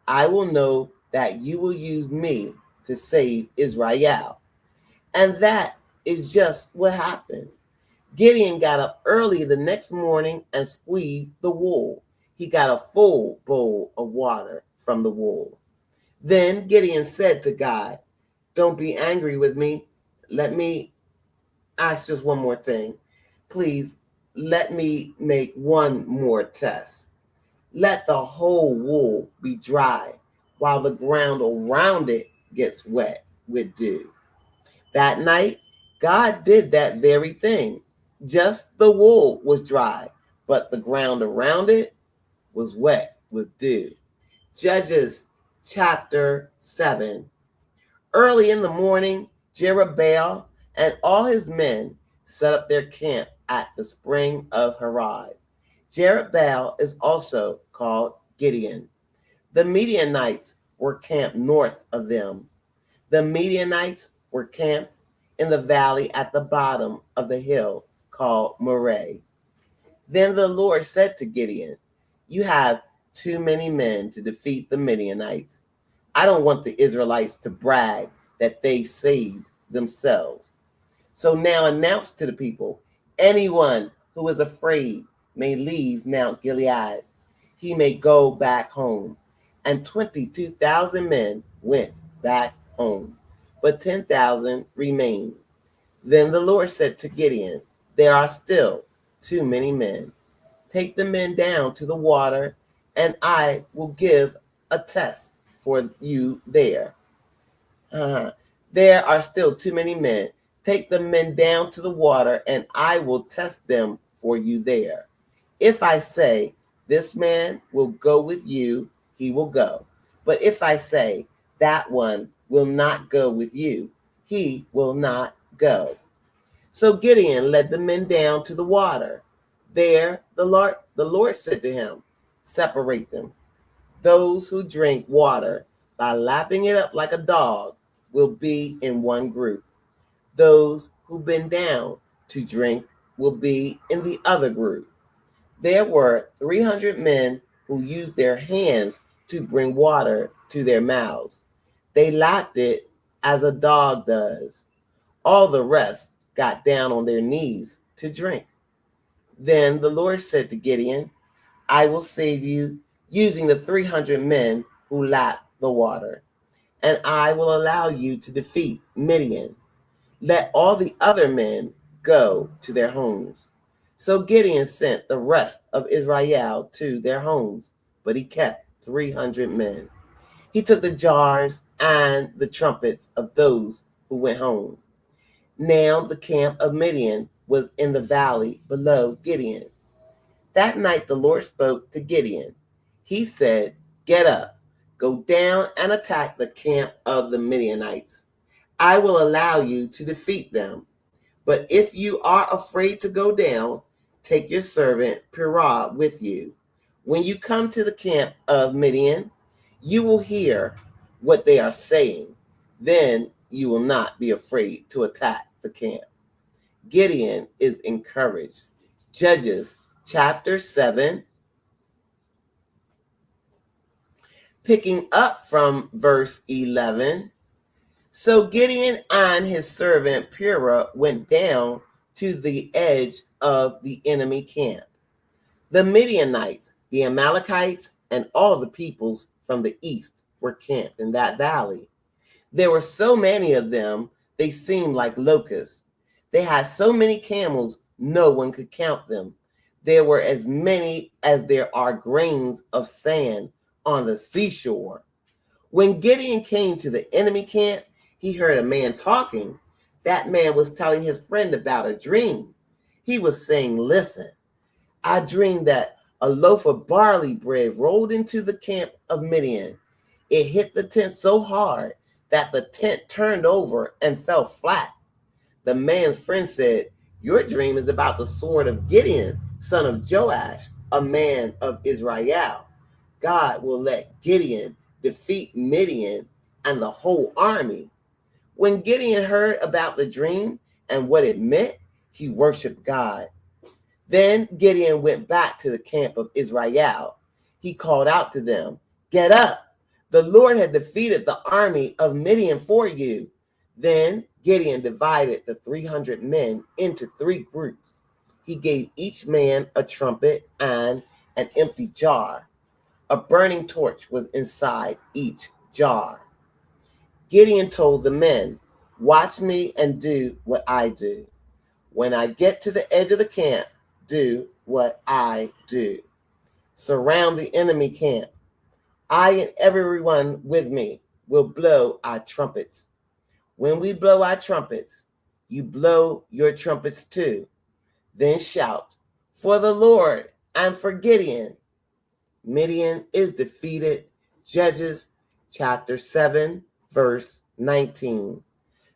I will know that you will use me to save Israel." And that is just what happened. Gideon got up early the next morning and squeezed the wool. he got a full bowl of water from the wool. Then Gideon said to God, "Don't be angry with me. Let me ask just one more thing. Please let me make one more test. Let the whole wool be dry while the ground around it gets wet with dew." That night, God did that very thing. Just the wool was dry, but the ground around it was wet with dew. Judges chapter 7. Early in the morning, Jerubbaal and all his men set up their camp at the spring of Harod. Jerubbaal is also called Gideon. The Midianites were camped north of them. The Midianites were camped in the valley at the bottom of the hill called Moreh. Then the Lord said to Gideon, "You have too many men to defeat the Midianites. I don't want the Israelites to brag that they saved themselves. So now announce to the people, anyone who is afraid may leave Mount Gilead. He may go back home." And 22,000 men went back home, but 10,000 remained. Then the Lord said to Gideon, "There are still too many men. Take the men down to the water, and I will give a test for you there." There are still too many men. Take the men down to the water, and I will test them for you there. If I say, "This man will go with you," he will go. But if I say, "That one will not go with you," he will not go. So Gideon led the men down to the water. There the Lord said to him, "Separate them. Those who drink water by lapping it up like a dog will be in one group. Those who bend down to drink will be in the other group." There were 300 men who used their hands to bring water to their mouths. They lapped it as a dog does. All the rest got down on their knees to drink. Then the Lord said to Gideon, "I will save you using the 300 men who lap the water, and I will allow you to defeat Midian. Let all the other men go to their homes." So Gideon sent the rest of Israel to their homes, but he kept 300 men. He took the jars and the trumpets of those who went home. Now the camp of Midian was in the valley below Gideon. That night the Lord spoke to Gideon. He said, "Get up, go down and attack the camp of the Midianites. I will allow you to defeat them. But if you are afraid to go down, take your servant Purah with you. When you come to the camp of Midian, you will hear what they are saying. Then you will not be afraid to attack the camp." Gideon is encouraged. Judges chapter 7, picking up from verse 11. So Gideon and his servant Purah went down to the edge of the enemy camp. The Midianites, the Amalekites, and all the peoples from the east were camped in that valley. There were so many of them, they seemed like locusts. They had so many camels, no one could count them. There were as many as there are grains of sand on the seashore. When Gideon came to the enemy camp, he heard a man talking. That man was telling his friend about a dream. He was saying, "Listen, I dreamed that a loaf of barley bread rolled into the camp of Midian. It hit the tent so hard that the tent turned over and fell flat." The man's friend said, "Your dream is about the sword of Gideon, son of Joash, a man of Israel. God will let Gideon defeat Midian and the whole army." When Gideon heard about the dream and what it meant, he worshiped God. Then Gideon went back to the camp of Israel. He called out to them, "Get up! The Lord had defeated the army of Midian for you." Then Gideon divided the 300 men into 3 groups. He gave each man a trumpet and an empty jar. A burning torch was inside each jar. Gideon told the men, "Watch me and do what I do. When I get to the edge of the camp, do what I do. Surround the enemy camp. I and everyone with me will blow our trumpets. When we blow our trumpets, you blow your trumpets too. Then shout, 'For the Lord and for Gideon.'" Midian is defeated. Judges chapter 7, verse 19.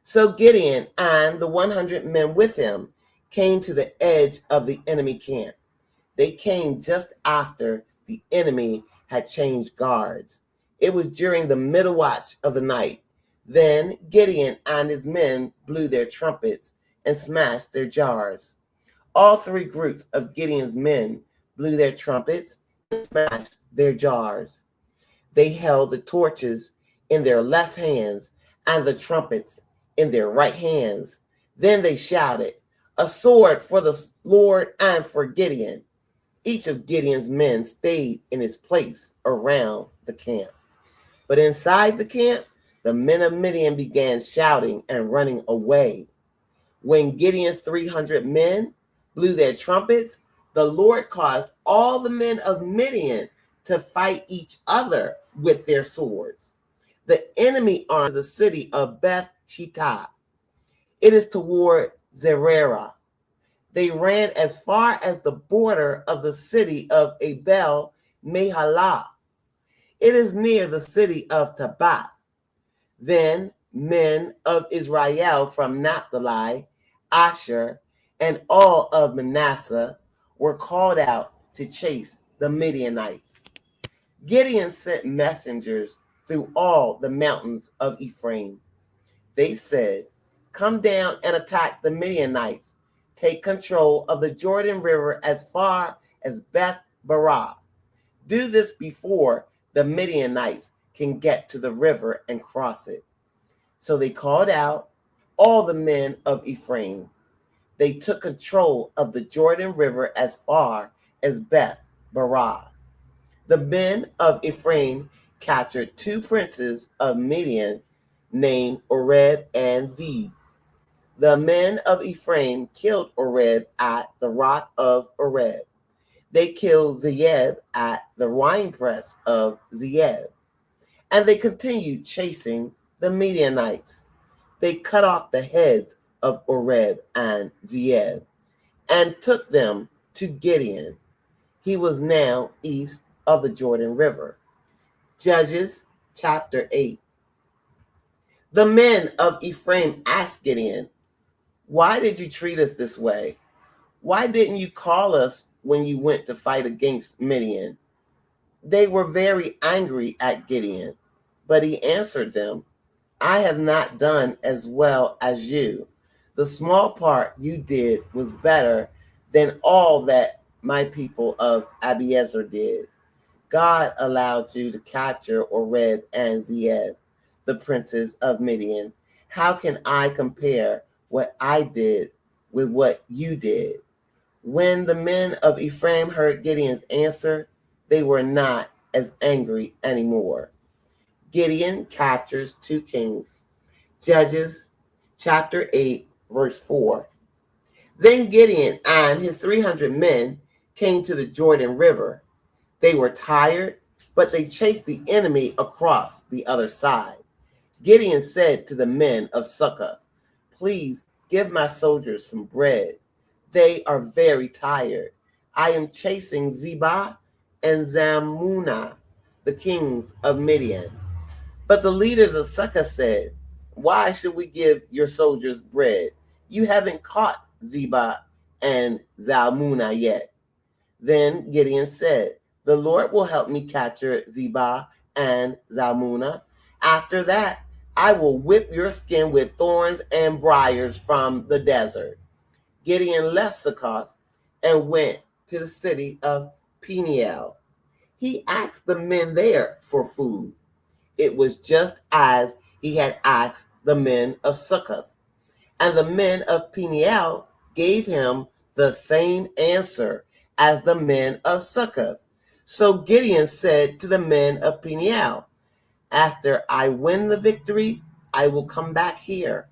So Gideon and the 100 men with him came to the edge of the enemy camp. They came just after the enemy had changed guards. It was during the middle watch of the night. Then Gideon and his men blew their trumpets and smashed their jars. All three groups of Gideon's men blew their trumpets and smashed their jars. They held the torches in their left hands and the trumpets in their right hands. Then they shouted, "A sword for the Lord and for Gideon." Each of Gideon's men stayed in his place around the camp. But inside the camp, the men of Midian began shouting and running away. When Gideon's 300 men blew their trumpets, the Lord caused all the men of Midian to fight each other with their swords. The enemy armed the city of Beth Shittah. It is toward Zererah. They ran as far as the border of the city of Abel Mehalah. It is near the city of Tabath. Then men of Israel from Naphtali, Asher, and all of Manasseh were called out to chase the Midianites. Gideon sent messengers through all the mountains of Ephraim. They said, "Come down and attack the Midianites. Take control of the Jordan River as far as Beth Barah. Do this before the Midianites can get to the river and cross it." So they called out all the men of Ephraim. They took control of the Jordan River as far as Beth Barah. The men of Ephraim captured 2 princes of Midian named Oreb and Zeeb. The men of Ephraim killed Oreb at the rock of Oreb. They killed Zeeb at the winepress of Zeeb. And they continued chasing the Midianites. They cut off the heads of Oreb and Zeeb and took them to Gideon. He was now east of the Jordan River. Judges chapter 8. The men of Ephraim asked Gideon, "Why did you treat us this way? Why didn't you call us when you went to fight against Midian?" They were very angry at Gideon, but he answered them, "I have not done as well as you. The small part you did was better than all that my people of Abiezer did. God allowed you to capture Oreb and Zeeb, the princes of Midian. How can I compare what I did with what you did?" When the men of Ephraim heard Gideon's answer, they were not as angry anymore. Gideon captures 2 kings. Judges chapter 8, verse 4. Then Gideon and his 300 men came to the Jordan River. They were tired, but they chased the enemy across the other side. Gideon said to the men of Succoth, "Please give my soldiers some bread. They are very tired. I am chasing Zebah and Zalmunna, the kings of Midian." But the leaders of Succoth said, "Why should we give your soldiers bread? You haven't caught Zebah and Zalmunna yet." Then Gideon said, "The Lord will help me capture Zebah and Zalmunna. After that, I will whip your skin with thorns and briars from the desert." Gideon left Succoth and went to the city of Peniel. He asked the men there for food. It was just as he had asked the men of Succoth. And the men of Peniel gave him the same answer as the men of Succoth. So Gideon said to the men of Peniel, after I win the victory, I will come back here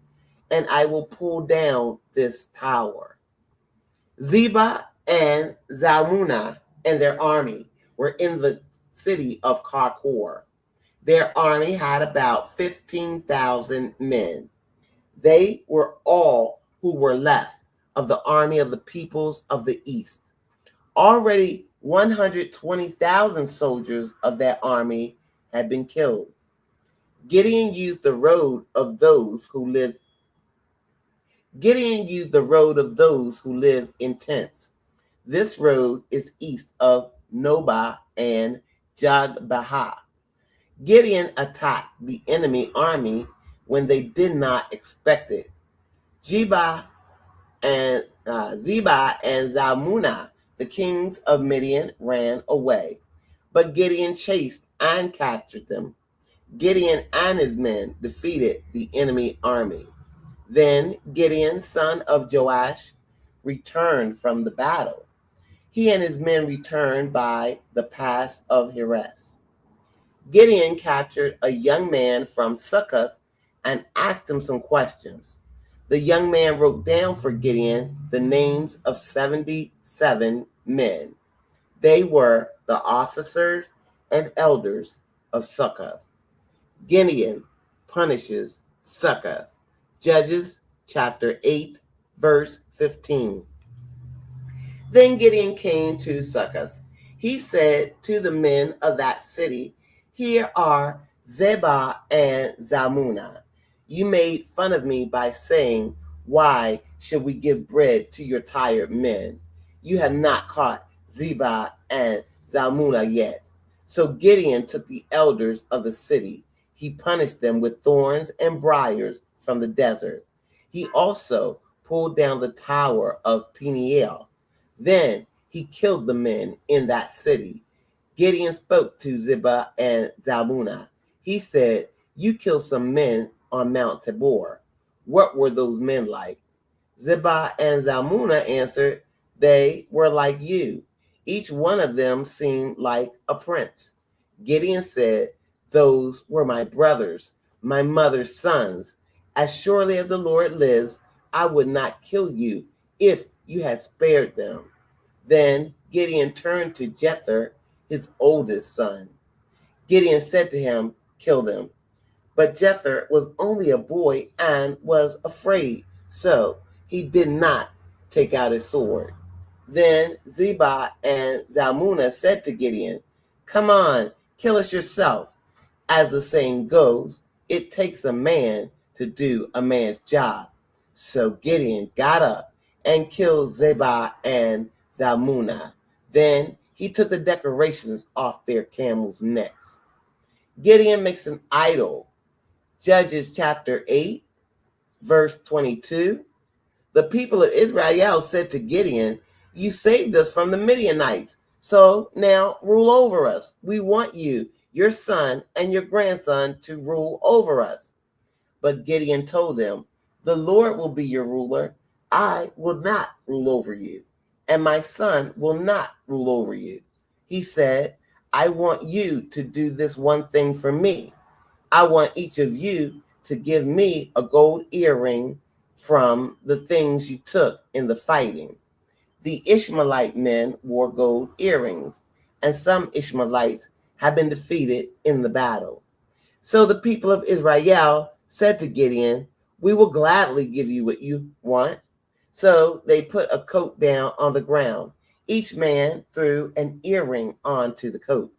and I will pull down this tower. Zebah and Zalmunna and their army were in the city of Karkor. Their army had about 15,000 men. They were all who were left of the army of the peoples of the east. Already 120,000 soldiers of that army had been killed. Gideon used the road of those who lived in tents. This road is east of Nobah and Jogbehah. Gideon attacked the enemy army when they did not expect it. Zebah and Zalmunna, the kings of Midian, ran away, but Gideon chased and captured them. Gideon and his men defeated the enemy army. Then Gideon, son of Joash, returned from the battle. He and his men returned by the pass of Heres. Gideon captured a young man from Succoth and asked him some questions. The young man wrote down for Gideon the names of 77 men. They were the officers and elders of Succoth. Gideon punishes Succoth. Judges chapter 8, verse 15. Then Gideon came to Succoth. He said to the men of that city, here are Zebah and Zalmunna. You made fun of me by saying, why should we give bread to your tired men? You have not caught Zebah and Zalmunna yet. So Gideon took the elders of the city. He punished them with thorns and briars from the desert. He also pulled down the tower of Peniel. Then he killed the men in that city. Gideon spoke to Zebah and Zalmunna. He said, you killed some men on Mount Tabor. What were those men like? Zebah and Zalmunna answered, they were like you. Each one of them seemed like a prince. Gideon said, those were my brothers, my mother's sons. As surely as the Lord lives, I would not kill you if you had spared them. Then Gideon turned to Jether, his oldest son. Gideon said to him, kill them. But Jether was only a boy and was afraid, so he did not take out his sword. Then Zebah and Zalmunna said to Gideon, come on, kill us yourself. As the saying goes, it takes a man to do a man's job. So Gideon got up and killed Zebah and Zalmunna. Then he took the decorations off their camels' necks. Gideon makes an idol. Judges chapter 8, verse 22. The people of Israel said to Gideon, you saved us from the Midianites, so now rule over us. We want you, your son and your grandson, to rule over us. But Gideon told them, the Lord will be your ruler. I will not rule over you, and my son will not rule over you. He said, I want you to do this one thing for me. I want each of you to give me a gold earring from the things you took in the fighting. The Ishmaelite men wore gold earrings, and some Ishmaelites have been defeated in the battle. So the people of Israel said to Gideon, we will gladly give you what you want. So they put a coat down on the ground. Each man threw an earring onto the coat.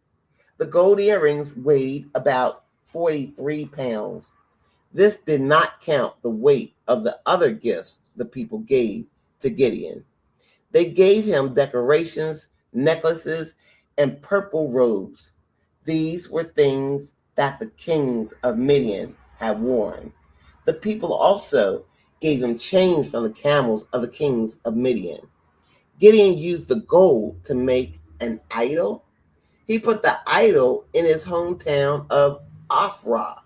The gold earrings weighed about 43 pounds. This did not count the weight of the other gifts the people gave to Gideon. They gave him decorations, necklaces, and purple robes. These were things that the kings of Midian had worn. The people also gave him chains from the camels of the kings of Midian. Gideon used the gold to make an idol. He put the idol in his hometown of Ophrah.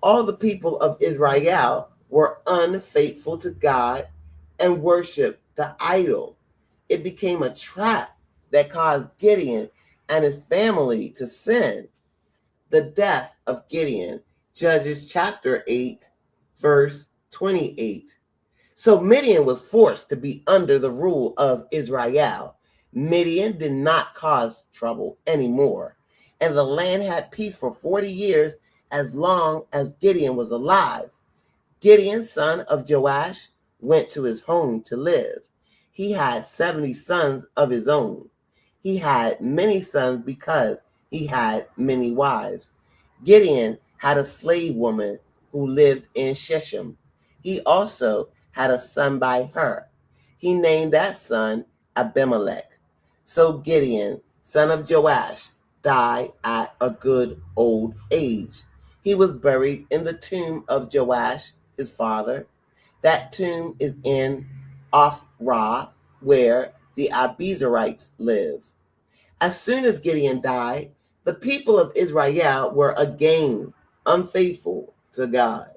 All the people of Israel were unfaithful to God and worshiped the idol. It became a trap that caused Gideon and his family to sin. The death of Gideon, Judges chapter 8, verse 28. So Midian was forced to be under the rule of Israel. Midian did not cause trouble anymore, and the land had peace for 40 years as long as Gideon was alive. Gideon, son of Joash, went to his home to live. He had 70 sons of his own. He had many sons because he had many wives. Gideon had a slave woman who lived in Shechem. He also had a son by her. He named that son Abimelech. So Gideon, son of Joash, died at a good old age. He was buried in the tomb of Joash, his father. That tomb is in Ophrah, where the Abizarites live. As soon as Gideon died, the people of Israel were again unfaithful to God.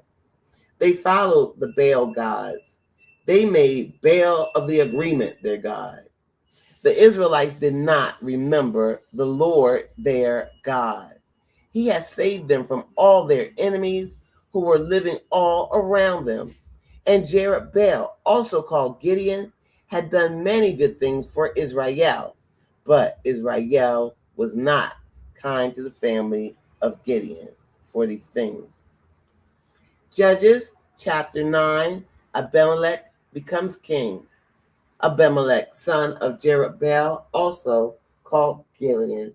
They followed the Baal gods. They made Baal of the agreement their God. The Israelites did not remember the Lord their God. He had saved them from all their enemies who were living all around them. And Jerubbaal, also called Gideon, had done many good things for Israel. But Israel was not kind to the family of Gideon for these things. Judges chapter 9, Abimelech becomes king. Abimelech, son of Jerubbaal, also called Gideon,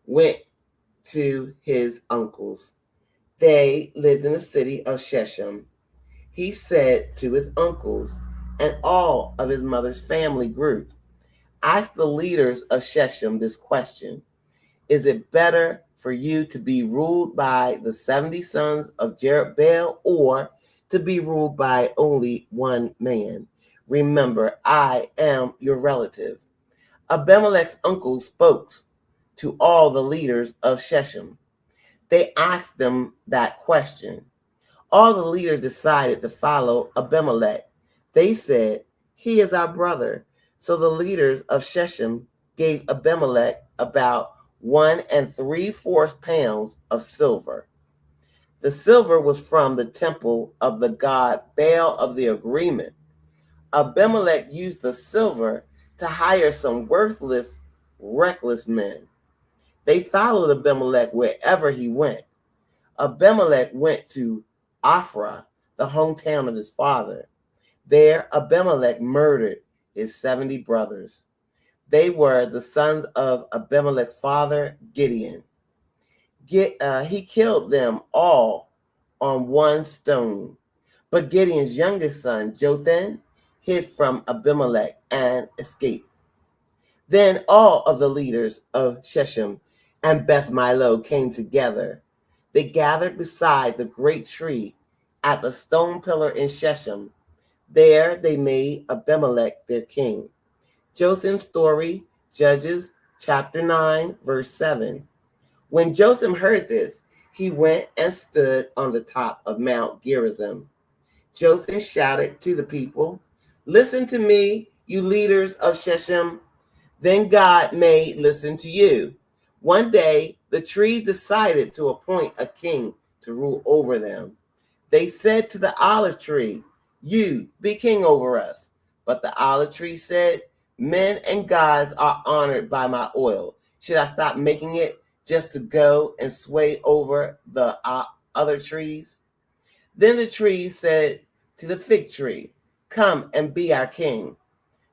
went to his uncles. They lived in the city of Shechem. He said to his uncles and all of his mother's family group, ask the leaders of Shechem this question. Is it better for you to be ruled by the 70 sons of Jerubbaal or to be ruled by only one man? Remember, I am your relative. Abimelech's uncle spoke to all the leaders of Shechem. They asked them that question. All the leaders decided to follow Abimelech. They said, he is our brother. So the leaders of Shechem gave Abimelech about 1 3/4 pounds of silver. The silver was from the temple of the god Baal of the agreement. Abimelech used the silver to hire some worthless, reckless men. They followed Abimelech wherever he went. Abimelech went to Ophrah, the hometown of his father. There, Abimelech murdered his 70 brothers. They were the sons of Abimelech's father, Gideon. He killed them all on one stone. But Gideon's youngest son, Jotham, hid from Abimelech and escaped. Then all of the leaders of Shechem and Beth Milo came together. They gathered beside the great tree at the stone pillar in Shechem. There they made Abimelech their king. Jotham's story, Judges chapter 9, verse 7. When Jotham heard this, he went and stood on the top of Mount Gerizim. Jotham shouted to the people, listen to me, you leaders of Shechem. Then God may listen to you. One day, the trees decided to appoint a king to rule over them. They said to the olive tree, you be king over us. But the olive tree said, men and gods are honored by my oil. Should I stop making it just to go and sway over the other trees? Then the tree said to the fig tree, come and be our king.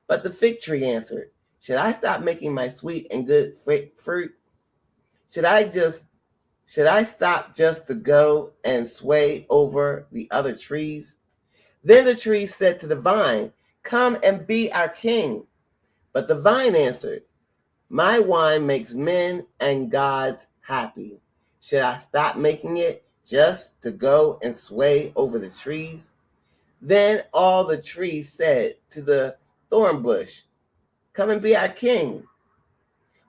But the fig tree answered, should I stop making my sweet and good fruit? Should I stop just to go and sway over the other trees? Then the tree said to the vine, come and be our king. But the vine answered, my wine makes men and gods happy. Should I stop making it just to go and sway over the trees? Then all the trees said to the thorn bush, come and be our king.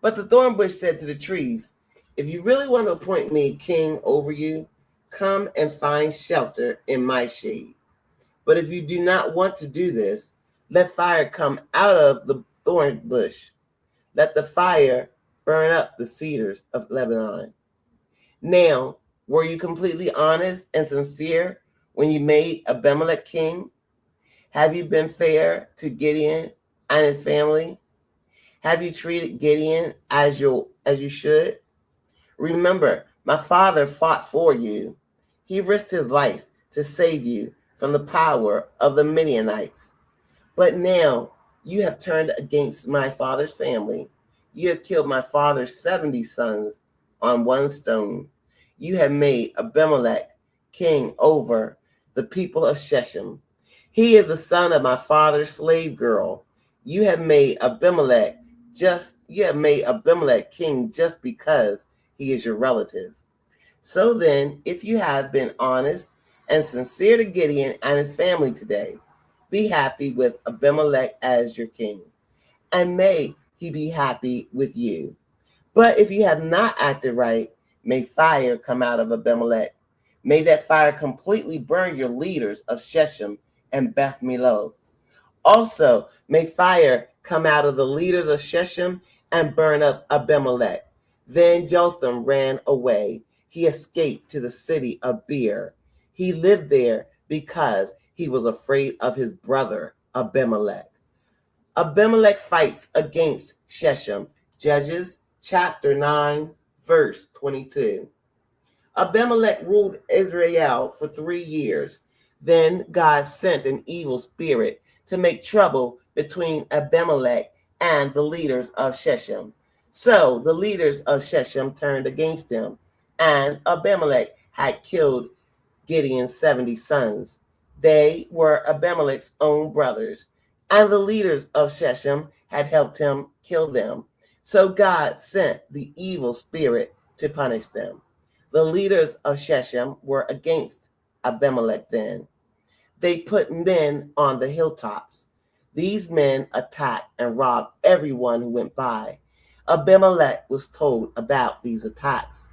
But the thorn bush said to the trees, if you really want to appoint me king over you, come and find shelter in my shade. But if you do not want to do this, let fire come out of the thorn bush. let the fire burn up the cedars of Lebanon. Now, were you completely honest and sincere when you made Abimelech king? Have you been fair to Gideon and his family? Have you treated Gideon as you should? Remember, my father fought for you. He risked his life to save you from the power of the Midianites. But now you have turned against my father's family. You have killed my father's 70 sons on one stone. You have made Abimelech king over the people of Shechem. He is the son of my father's slave girl. You have made Abimelech king just because he is your relative. So then, if you have been honest and sincere to Gideon and his family today, be happy with Abimelech as your king, and may he be happy with you. But if you have not acted right, may fire come out of Abimelech. May that fire completely burn your leaders of Shechem and Beth Millo. Also, may fire come out of the leaders of Shechem and burn up Abimelech. Then Jotham ran away. He escaped to the city of Beer. He lived there because he was afraid of his brother Abimelech. Abimelech fights against Shechem. Judges chapter 9, verse 22. Abimelech ruled Israel for 3 years. Then God sent an evil spirit to make trouble between Abimelech and the leaders of Shechem. So the leaders of Shechem turned against him, and Abimelech had killed Gideon's 70 sons. They were Abimelech's own brothers, and the leaders of Shechem had helped him kill them. So God sent the evil spirit to punish them. The leaders of Shechem were against Abimelech then. They put men on the hilltops. These men attacked and robbed everyone who went by. Abimelech was told about these attacks.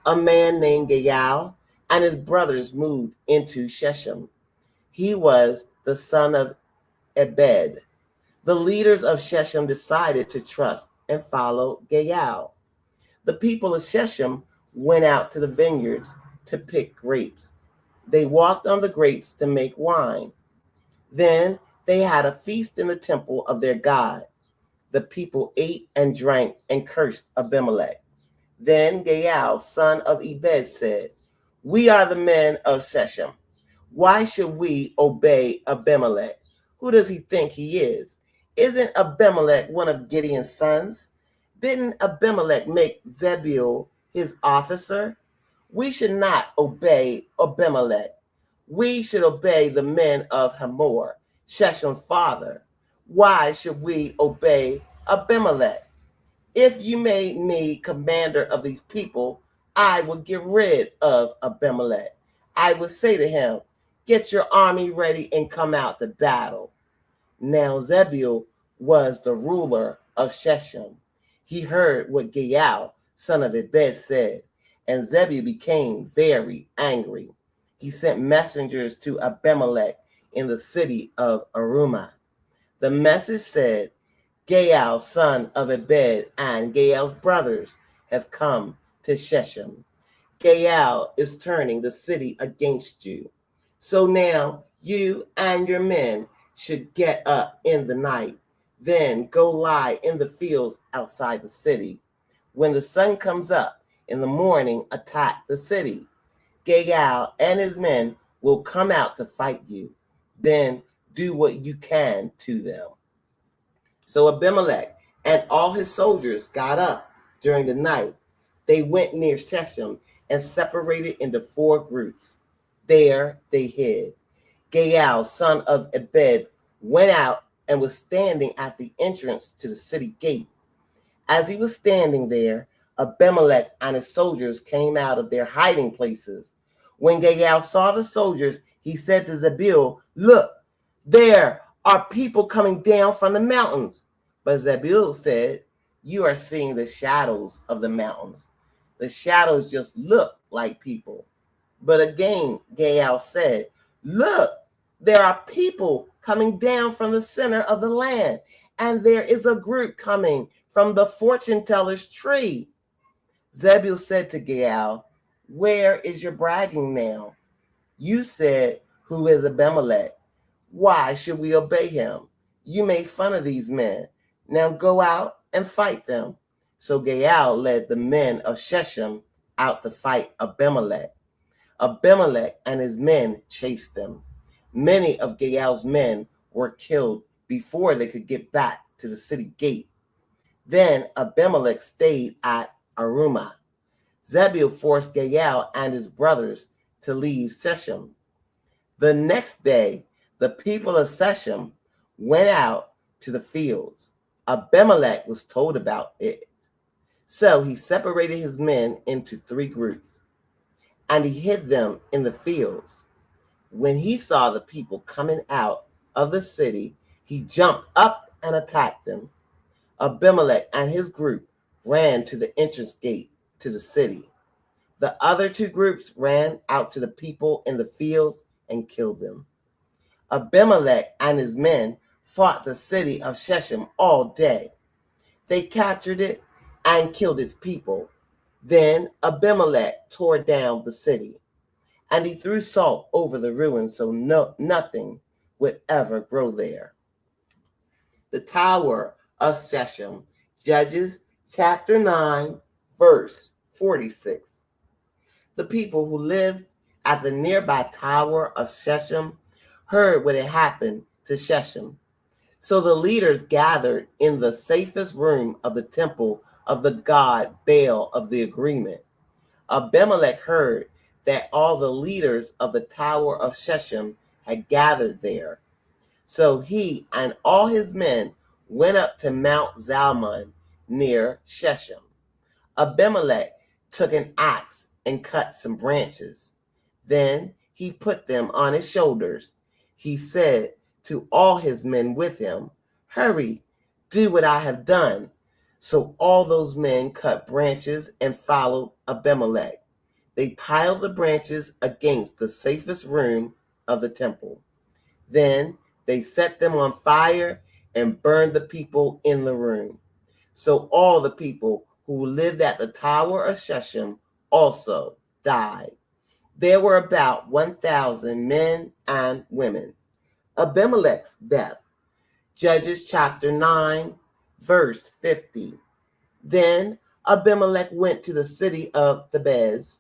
A man named Gaal and his brothers moved into Shechem. He was the son of Ebed. The leaders of Shechem decided to trust and follow Gaal. The people of Shechem went out to the vineyards to pick grapes. They walked on the grapes to make wine. Then they had a feast in the temple of their God. The people ate and drank and cursed Abimelech. Then Gaal, son of Ebed, said, "We are the men of Shechem. Why should we obey Abimelech? Who does he think he is? Isn't Abimelech one of Gideon's sons? Didn't Abimelech make Zebul his officer? We should not obey Abimelech. We should obey the men of Hamor, Shechem's father. Why should we obey Abimelech? If you made me commander of these people, I would get rid of Abimelech. I would say to him, 'Get your army ready and come out to battle.'" Now Zebul was the ruler of Shechem. He heard what Gaal, son of Ebed, said, and Zebul became very angry. He sent messengers to Abimelech in the city of Arumah. The message said, "Gaal, son of Ebed, and Gaal's brothers have come to Shechem. Gaal is turning the city against you. So now you and your men should get up in the night, then go lie in the fields outside the city. When the sun comes up in the morning, attack the city. Gaal and his men will come out to fight you. Then do what you can to them." So Abimelech and all his soldiers got up during the night. They went near Shechem and separated into 4 groups. There they hid. Gaal, son of Ebed, went out and was standing at the entrance to the city gate. As he was standing there, Abimelech and his soldiers came out of their hiding places. When Gaal saw the soldiers, he said to Zebul, "Look, there are people coming down from the mountains." But Zebul said, "You are seeing the shadows of the mountains. The shadows just look like people." But again, Gaal said, "Look, there are people coming down from the center of the land, and there is a group coming from the fortune teller's tree. Zebul said to Gaal, where is your bragging now? You said, who is Abimelech? Why should we obey him? You made fun of these men. Now go out and fight them. So Gaal led the men of Shechem out to fight Abimelech. Abimelech and his men chased them. Many of Gaal's men were killed before they could get back to the city gate. Then Abimelech stayed at Arumah. Zebul forced Gaal and his brothers to leave Shechem. The next day, the people of Shechem went out to the fields. Abimelech was told about it. So he separated his men into 3 groups, and he hid them in the fields. When he saw the people coming out of the city, he jumped up and attacked them. Abimelech and his group ran to the entrance gate to the city. The other 2 groups ran out to the people in the fields and killed them. Abimelech and his men fought the city of Shechem all day. They captured it and killed its people. Then Abimelech tore down the city, and he threw salt over the ruins so nothing would ever grow there. The Tower of Shechem, Judges chapter 9, verse 46. The people who lived at the nearby Tower of Shechem heard what had happened to Shechem. So the leaders gathered in the safest room of the temple of the god Baal of the agreement. Abimelech heard that all the leaders of the Tower of Shechem had gathered there. So he and all his men went up to Mount Zalmon near Shechem. Abimelech took an axe and cut some branches. Then he put them on his shoulders. He said to all his men with him, hurry, do what I have done. So all those men cut branches and followed Abimelech. They piled the branches against the safest room of the temple. Then they set them on fire and burned the people in the room. So all the people who lived at the Tower of Shechem also died. There were about 1,000 men and women. Abimelech's death. Judges chapter 9, verse 50. Then Abimelech went to the city of Thebez.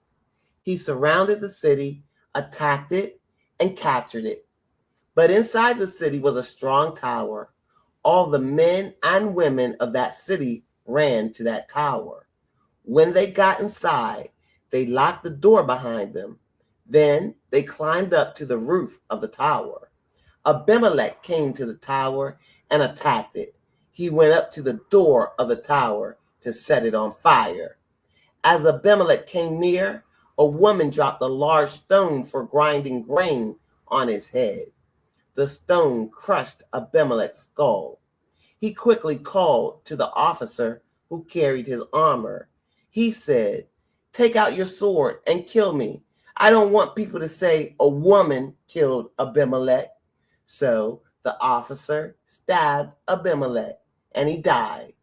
He surrounded the city, attacked it, and captured it. But inside the city was a strong tower. All the men and women of that city ran to that tower. When they got inside, they locked the door behind them. Then they climbed up to the roof of the tower. Abimelech came to the tower and attacked it. He went up to the door of the tower to set it on fire. As Abimelech came near, a woman dropped a large stone for grinding grain on his head. The stone crushed Abimelech's skull. He quickly called to the officer who carried his armor. He said, take out your sword and kill me. I don't want people to say a woman killed Abimelech. So the officer stabbed Abimelech, and he died.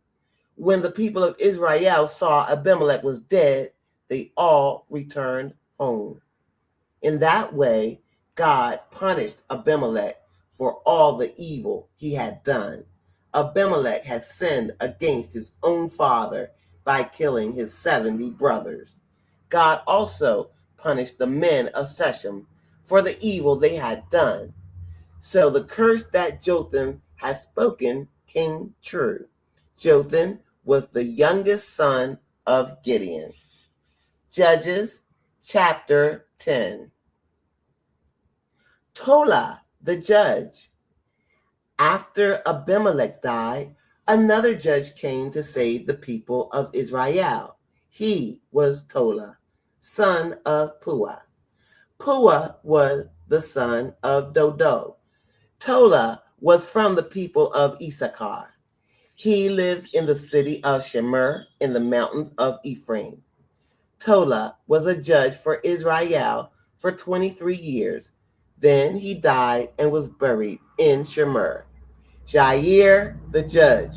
When the people of Israel saw Abimelech was dead, they all returned home. In that way, God punished Abimelech for all the evil he had done. Abimelech had sinned against his own father by killing his 70 brothers. God also punished the men of Shechem for the evil they had done. So the curse that Jotham had spoken came true. Jotham was the youngest son of Gideon. Judges chapter 10. Tola, the judge. After Abimelech died, another judge came to save the people of Israel. He was Tola, son of Puah. Puah was the son of Dodo. Tola was from the people of Issachar. He lived in the city of Shemer in the mountains of Ephraim. Tola was a judge for Israel for 23 years. Then he died and was buried in Shemer. Jair, the judge.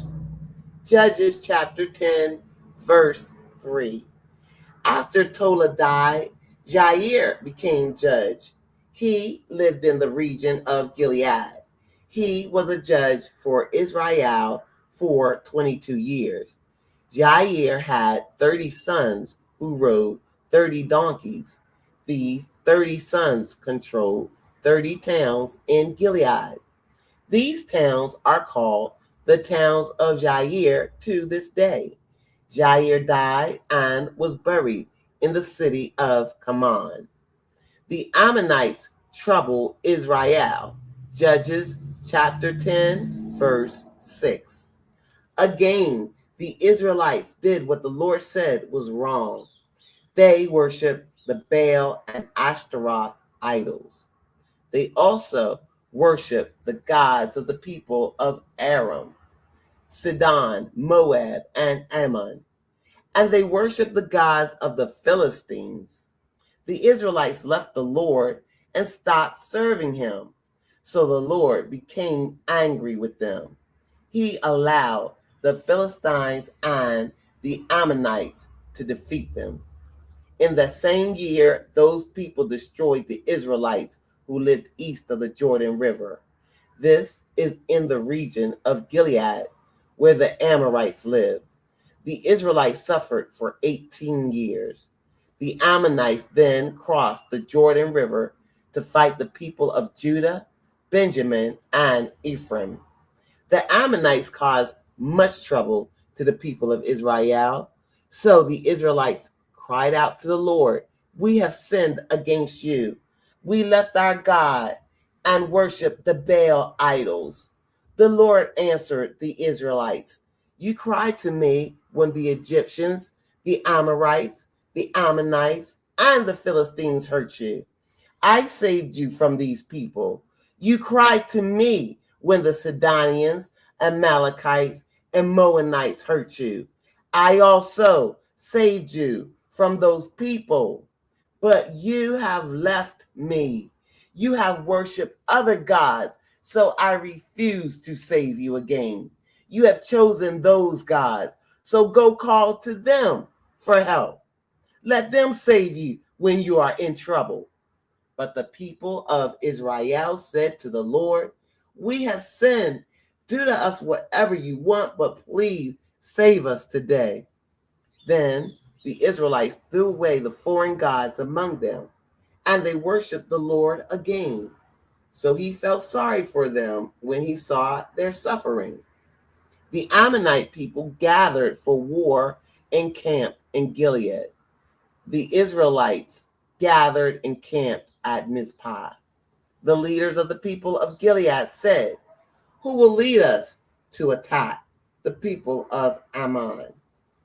Judges chapter 10, verse 3. After Tola died, Jair became judge. He lived in the region of Gilead. He was a judge for Israel for 22 years. Jair had 30 sons who rode 30 donkeys. These 30 sons controlled 30 towns in Gilead. These towns are called the towns of Jair to this day. Jair died and was buried in the city of Kaman. The Ammonites troubled Israel. Judges chapter 10, verse 6. Again, the Israelites did what the Lord said was wrong. They worshiped the Baal and Ashtaroth idols. They also worshiped the gods of the people of Aram, Sidon, Moab, and Ammon. And they worshiped the gods of the Philistines. The Israelites left the Lord and stopped serving him. So the Lord became angry with them. He allowed the Philistines and the Ammonites to defeat them. In that same year, those people destroyed the Israelites who lived east of the Jordan River. This is in the region of Gilead, where the Amorites lived. The Israelites suffered for 18 years. The Ammonites then crossed the Jordan River to fight the people of Judah, Benjamin, and Ephraim. The Ammonites caused much trouble to the people of Israel. So the Israelites cried out to the Lord, "We have sinned against you. We left our God and worshiped the Baal idols." The Lord answered the Israelites, "You cried to me when the Egyptians, the Amorites, the Ammonites, and the Philistines hurt you. I saved you from these people. You cried to me when the Sidonians, Amalekites, and Moabites hurt you. I also saved you from those people. But you have left me. You have worshiped other gods, so I refuse to save you again. You have chosen those gods, so go call to them for help. Let them save you when you are in trouble." But the people of Israel said to the Lord, "We have sinned. Do to us whatever you want, but please save us today." Then the Israelites threw away the foreign gods among them, and they worshiped the Lord again. So he felt sorry for them when he saw their suffering. The Ammonite people gathered for war and camped in Gilead. The Israelites gathered and camped at Mizpah. The leaders of the people of Gilead said, "Who will lead us to attack the people of Ammon?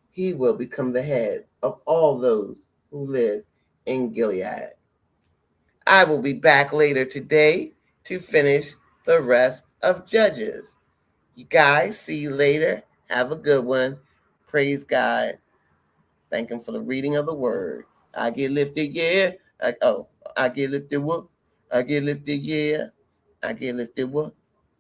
He will become the head of all those who live in Gilead." I will be back later today to finish the rest of Judges. You guys, see you later. Have a good one. Praise God. Thank him for the reading of the word. I get lifted, yeah. I get lifted, what? I get lifted, yeah. I get lifted, what?